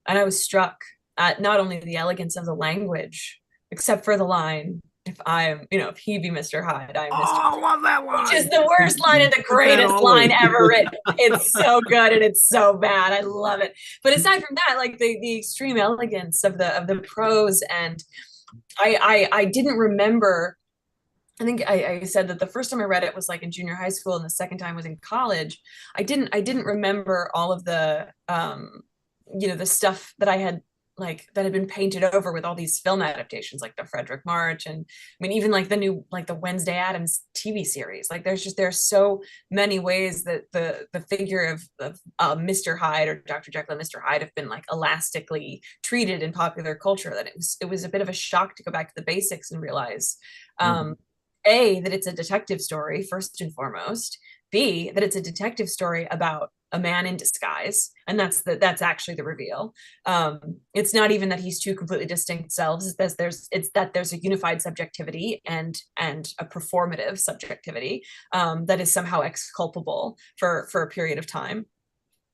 And I was struck at not only the elegance of the language, except for the line, if he be Mr. Hyde, I am Mr. I love that line. Which is the worst line and the greatest line ever written. It's so good and it's so bad. I love it. But aside from that, like the extreme elegance of the prose, and I didn't remember. I think I said that the first time I read it was like in junior high school, and the second time was in college. I didn't remember all of the the stuff that I had that had been painted over with all these film adaptations, like the Frederick March, and I mean even like the new the Wednesday Addams TV series. Like there's so many ways that the figure of Mr. Hyde or Dr. Jekyll and Mr. Hyde have been elastically treated in popular culture, that it was a bit of a shock to go back to the basics and realize A, that it's a detective story first and foremost, B, that it's a detective story about a man in disguise, and that's actually the reveal. It's not even that he's two completely distinct selves. It's that there's a unified subjectivity and a performative subjectivity that is somehow exculpable for a period of time.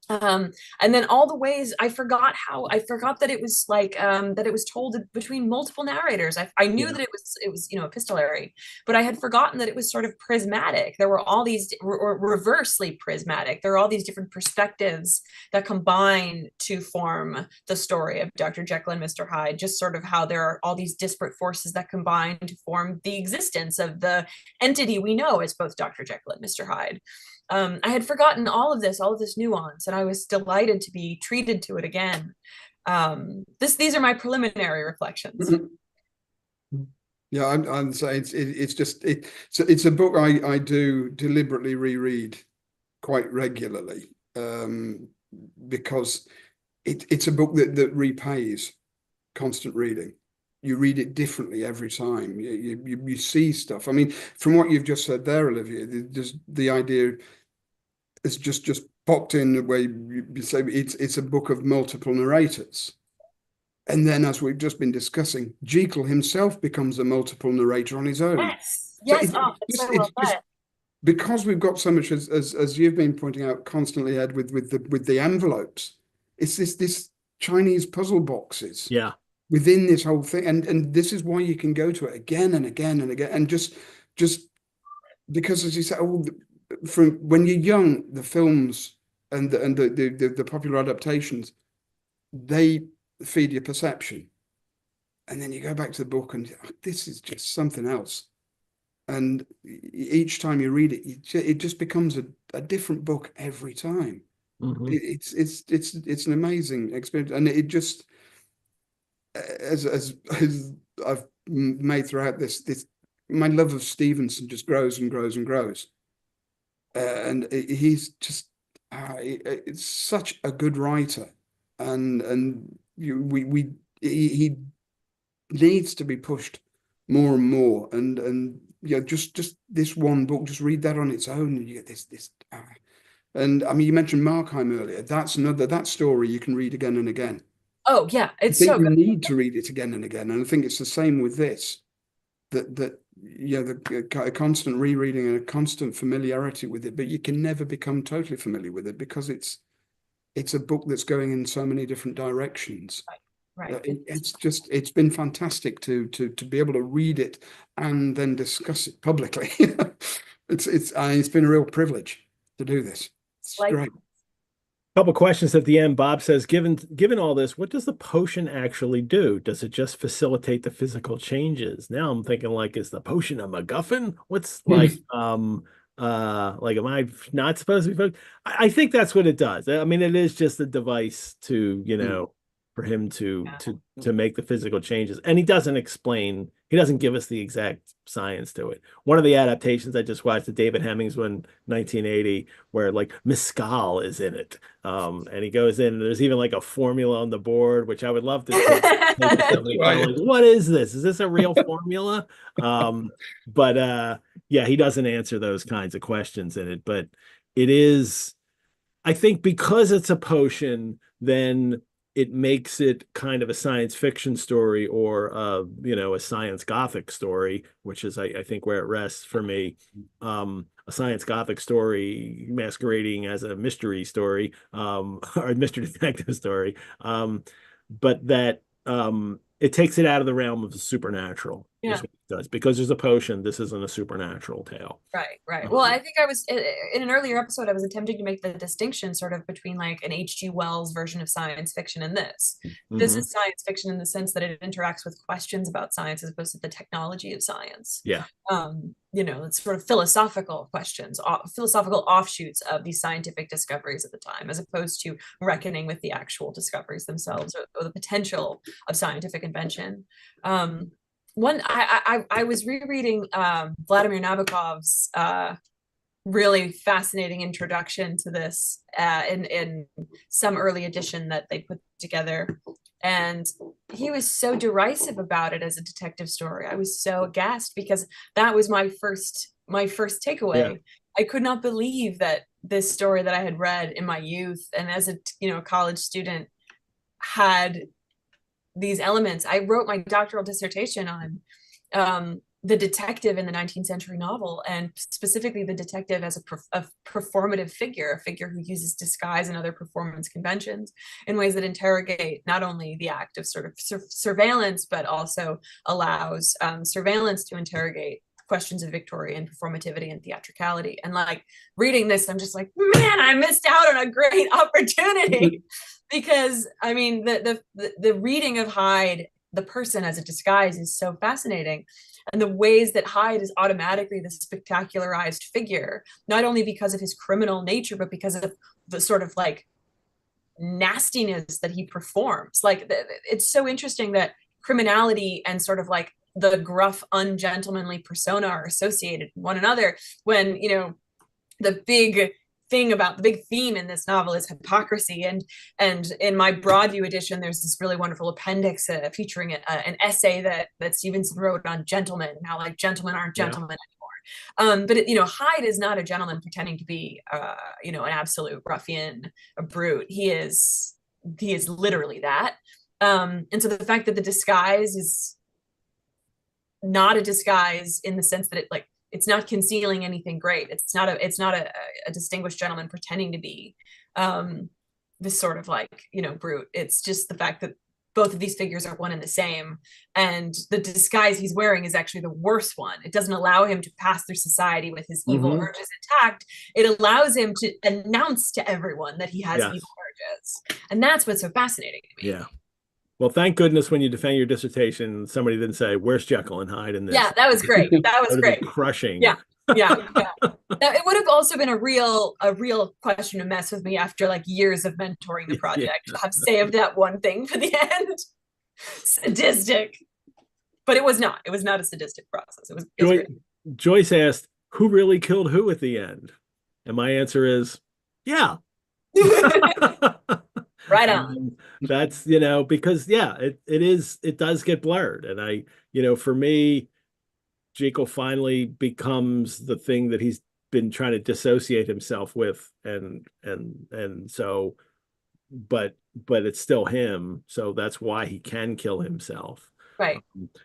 And then all the ways I forgot that it was that it was told between multiple narrators. I knew that it was epistolary, but I had forgotten that it was sort of prismatic. There were all these reversely prismatic. There are all these different perspectives that combine to form the story of Dr. Jekyll and Mr. Hyde, just sort of how there are all these disparate forces that combine to form the existence of the entity we know as both Dr. Jekyll and Mr. Hyde. I had forgotten all of this nuance, and I was delighted to be treated to it again. These are my preliminary reflections. Yeah, I'm saying it's a book I do deliberately reread quite regularly, because it's a book that repays constant reading. You read it differently every time. You see stuff. I mean, from what you've just said there, Olivia, the idea is just popped in where you say it's a book of multiple narrators. And then, as we've just been discussing, Jekyll himself becomes a multiple narrator on his own. Yes, yes. That's so well said. Because we've got so much, as you've been pointing out constantly, Ed, with the envelopes, it's this Chinese puzzle boxes. Yeah. Within this whole thing, and this is why you can go to it again and again and again, and just because, as you said, from when you're young, the films and the popular adaptations, they feed your perception, and then you go back to the book and this is just something else. And each time you read it, it just becomes a different book every time. Mm-hmm. It's an amazing experience, and it just, as I've made throughout this, my love of Stevenson just grows and grows and grows, and he's just it's such a good writer, and he needs to be pushed more and more, and just this one book, just read that on its own, and you get this. And I mean, you mentioned Markheim earlier. That's that story you can read again and again. Oh yeah, it's I think so good. you need to read it again and again, and I think it's the same with this. The constant rereading and a constant familiarity with it, but you can never become totally familiar with it because it's a book that's going in so many different directions. Right. It's been fantastic to be able to read it and then discuss it publicly. It's been a real privilege to do this. It's great. Couple questions at the end. Bob says, given all this, what does the potion actually do? Does it just facilitate the physical changes? Now I'm thinking, like, is the potion a MacGuffin? What's like, am I not supposed to be? I think that's what it does. I mean, it is just a device to, for him to make the physical changes. And he doesn't give us the exact science to it. One of the adaptations I just watched, the David Hemmings one, 1980, where like mescal is in it. And he goes in, and there's even like a formula on the board, which I would love to see. Like, what is this? Is this a real formula? But he doesn't answer those kinds of questions in it. But it is, I think, because it's a potion, then it makes it kind of a science fiction story, or a science Gothic story, which is I think where it rests for me. A science Gothic story masquerading as a mystery story, or a mystery detective story, but that it takes it out of the realm of the supernatural. Yeah. Is what it does, because there's a potion. This isn't a supernatural tale. Right. Well, I think I was in an earlier episode, I was attempting to make the distinction sort of between like an H.G. Wells version of science fiction and this. This is science fiction in the sense that it interacts with questions about science as opposed to the technology of science. Yeah. It's sort of philosophical questions, philosophical offshoots of these scientific discoveries at the time, as opposed to reckoning with the actual discoveries themselves, or the potential of scientific invention. I was rereading Vladimir Nabokov's really fascinating introduction to this in some early edition that they put together, and he was so derisive about it as a detective story. I was so aghast, because that was my first takeaway. Yeah. I could not believe that this story that I had read in my youth and as a college student had these elements. I wrote my doctoral dissertation on the detective in the 19th century novel, and specifically the detective as a performative figure, a figure who uses disguise and other performance conventions in ways that interrogate not only the act of sort of surveillance, but also allows surveillance to interrogate questions of Victorian performativity and theatricality. And like reading this, I'm just like, man, I missed out on a great opportunity. Because I mean, the reading of Hyde, the person as a disguise, is so fascinating. And the ways that Hyde is automatically this spectacularized figure, not only because of his criminal nature, but because of the sort of like nastiness that he performs. Like, it's so interesting that criminality and sort of like the gruff, ungentlemanly persona are associated with one another, when, the big theme in this novel is hypocrisy. And in my Broadview edition, there's this really wonderful appendix featuring an essay that Stevenson wrote on gentlemen, and how like gentlemen aren't gentlemen anymore. But Hyde is not a gentleman pretending to be, an absolute ruffian, a brute. He is literally that. And so the fact that the disguise is not a disguise in the sense that it's not concealing anything great. It's not a distinguished gentleman pretending to be this sort of brute. It's just the fact that both of these figures are one and the same, and the disguise he's wearing is actually the worst one. It doesn't allow him to pass through society with his evil urges intact. It allows him to announce to everyone that he has evil urges, and that's what's so fascinating to me. Yeah. Well, thank goodness when you defend your dissertation, somebody didn't say, "Where's Jekyll and Hyde in this?" Yeah, that was great. That was great. Crushing. Yeah. Yeah. Now, it would have also been a real question to mess with me after years of mentoring the project. To have saved that one thing for the end. Sadistic. But it was not. It was not a sadistic process. It was great. Joyce asked, "Who really killed who at the end?" And my answer is, yeah. Right on. That's, because it does get blurred. And for me, Jekyll finally becomes the thing that he's been trying to dissociate himself with. And so, but it's still him. So that's why he can kill himself. Right.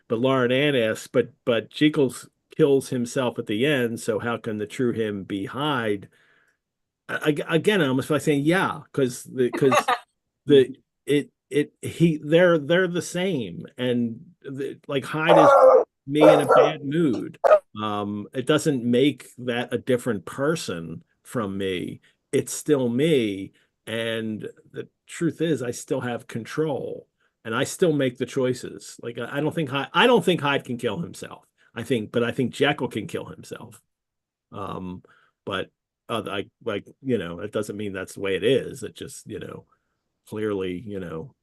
But Lauren Ann asks, but Jekyll kills himself at the end. So how can the true him be Hyde? Again, I almost feel like saying, yeah, because they're the same, and Hyde is me in a bad mood. It doesn't make that a different person from me. It's still me, and the truth is, I still have control, and I still make the choices. I don't think Hyde can kill himself. I think Jekyll can kill himself. But it doesn't mean that's the way it is. It just clearly,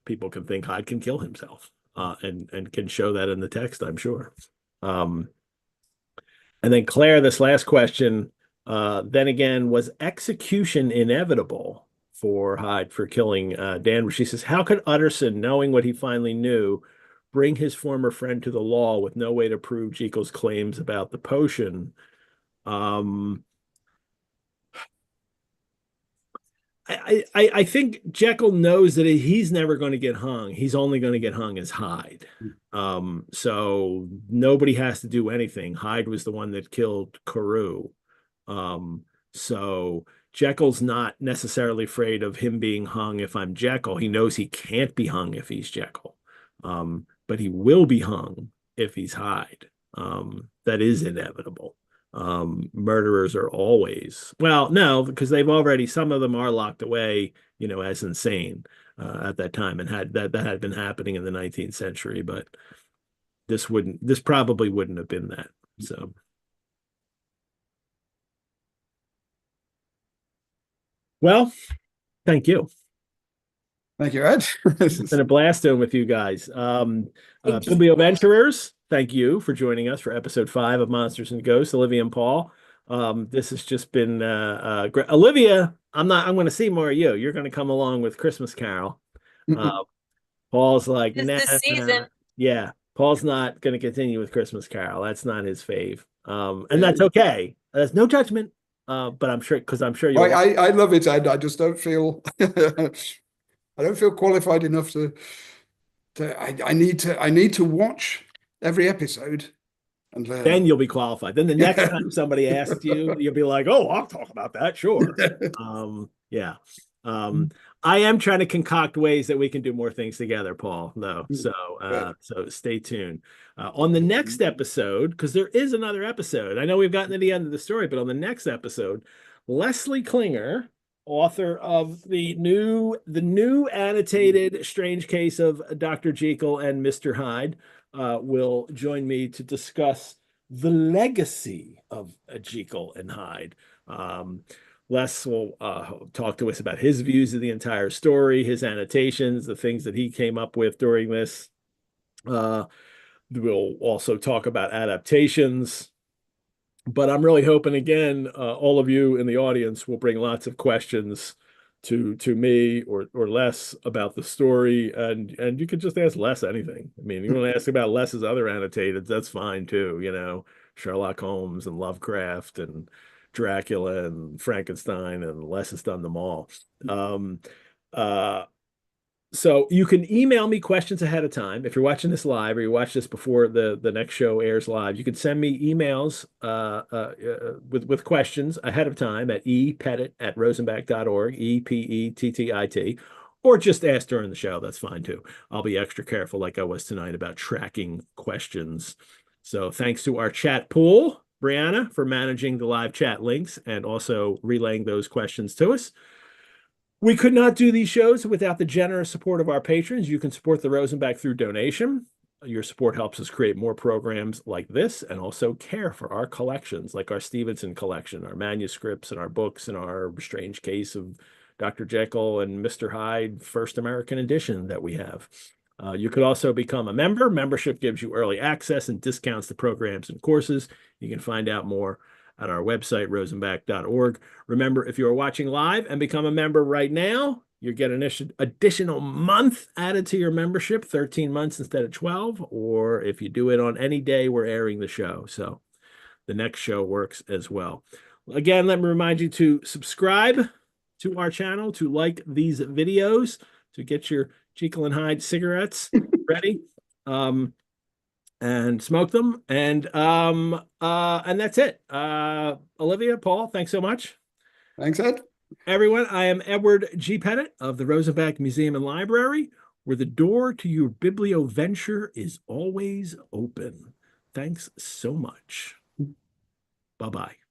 people can think Hyde can kill himself, and can show that in the text, I'm sure. And then Claire, this last question, then again, was execution inevitable for Hyde for killing Dan? She says, how could Utterson, knowing what he finally knew, bring his former friend to the law with no way to prove Jekyll's claims about the potion? I think Jekyll knows that he's never going to get hung. He's only going to get hung as Hyde. So nobody has to do anything. Hyde was the one that killed Carew. So Jekyll's not necessarily afraid of him being hung if I'm Jekyll. He knows he can't be hung if he's Jekyll. But he will be hung if he's Hyde. That is inevitable. Murderers are always, no, because some of them are locked away, as insane at that time, and that had been happening in the 19th century, but this probably wouldn't have been that. So thank you. Thank you, Ed. It's been a blast doing with you guys. Biblioventures, thank you for joining us for episode 5 of Monsters and Ghosts, Olivia and Paul. This has just been great. Olivia, I'm going to see more of you. You're going to come along with Christmas Carol. Paul's like, this season. Yeah, Paul's not going to continue with Christmas Carol. That's not his fave. And that's okay. There's no judgment. But I'm sure you'll. I love it, Ed. I just don't feel I don't feel qualified enough to I need to watch every episode and learn. Then you'll be qualified. Then the next time somebody asks you, you'll be like, "Oh, I'll talk about that, sure." Yeah. I am trying to concoct ways that we can do more things together, Paul. No, so stay tuned. On the next episode, because there is another episode. I know we've gotten to the end of the story, but on the next episode, Leslie Klinger, author of the new annotated Strange Case of Dr. Jekyll and Mr. Hyde, will join me to discuss the legacy of Jekyll and Hyde. Les will talk to us about his views of the entire story, his annotations, the things that he came up with during this. We'll also talk about adaptations. But I'm really hoping, again, all of you in the audience will bring lots of questions to me or Les about the story, and you could just ask Les anything. I mean, you want to ask about Les's other annotated, that's fine too, you know, Sherlock Holmes and Lovecraft and Dracula and Frankenstein, and Les has done them all. So you can email me questions ahead of time. If you're watching this live or you watch this before the next show airs live, you can send me emails with questions ahead of time at epettit@rosenbach.org, EPETTIT, or just ask during the show. That's fine too. I'll be extra careful like I was tonight about tracking questions. So thanks to our chat pool, Brianna, for managing the live chat links and also relaying those questions to us. We could not do these shows without the generous support of our patrons. You can support the Rosenbach through donation. Your support helps us create more programs like this and also care for our collections, like our Stevenson collection, our manuscripts and our books and our strange case of Dr. Jekyll and Mr. Hyde, first American edition that we have. You could also become a member. Membership gives you early access and discounts to programs and courses. You can find out more at our website, rosenbach.org. Remember, if you are watching live and become a member right now, you get an additional month added to your membership, 13 months instead of 12, or if you do it on any day, we're airing the show. So the next show works as well. Again, let me remind you to subscribe to our channel, to like these videos, to get your Jekyll and Hyde cigarettes ready. And smoke them, and that's it. Olivia, Paul, thanks so much. Thanks, Ed. Everyone, I am Edward G. Pettit of the Rosenbach Museum and Library, where the door to your biblioventure is always open. Thanks so much. Bye-bye.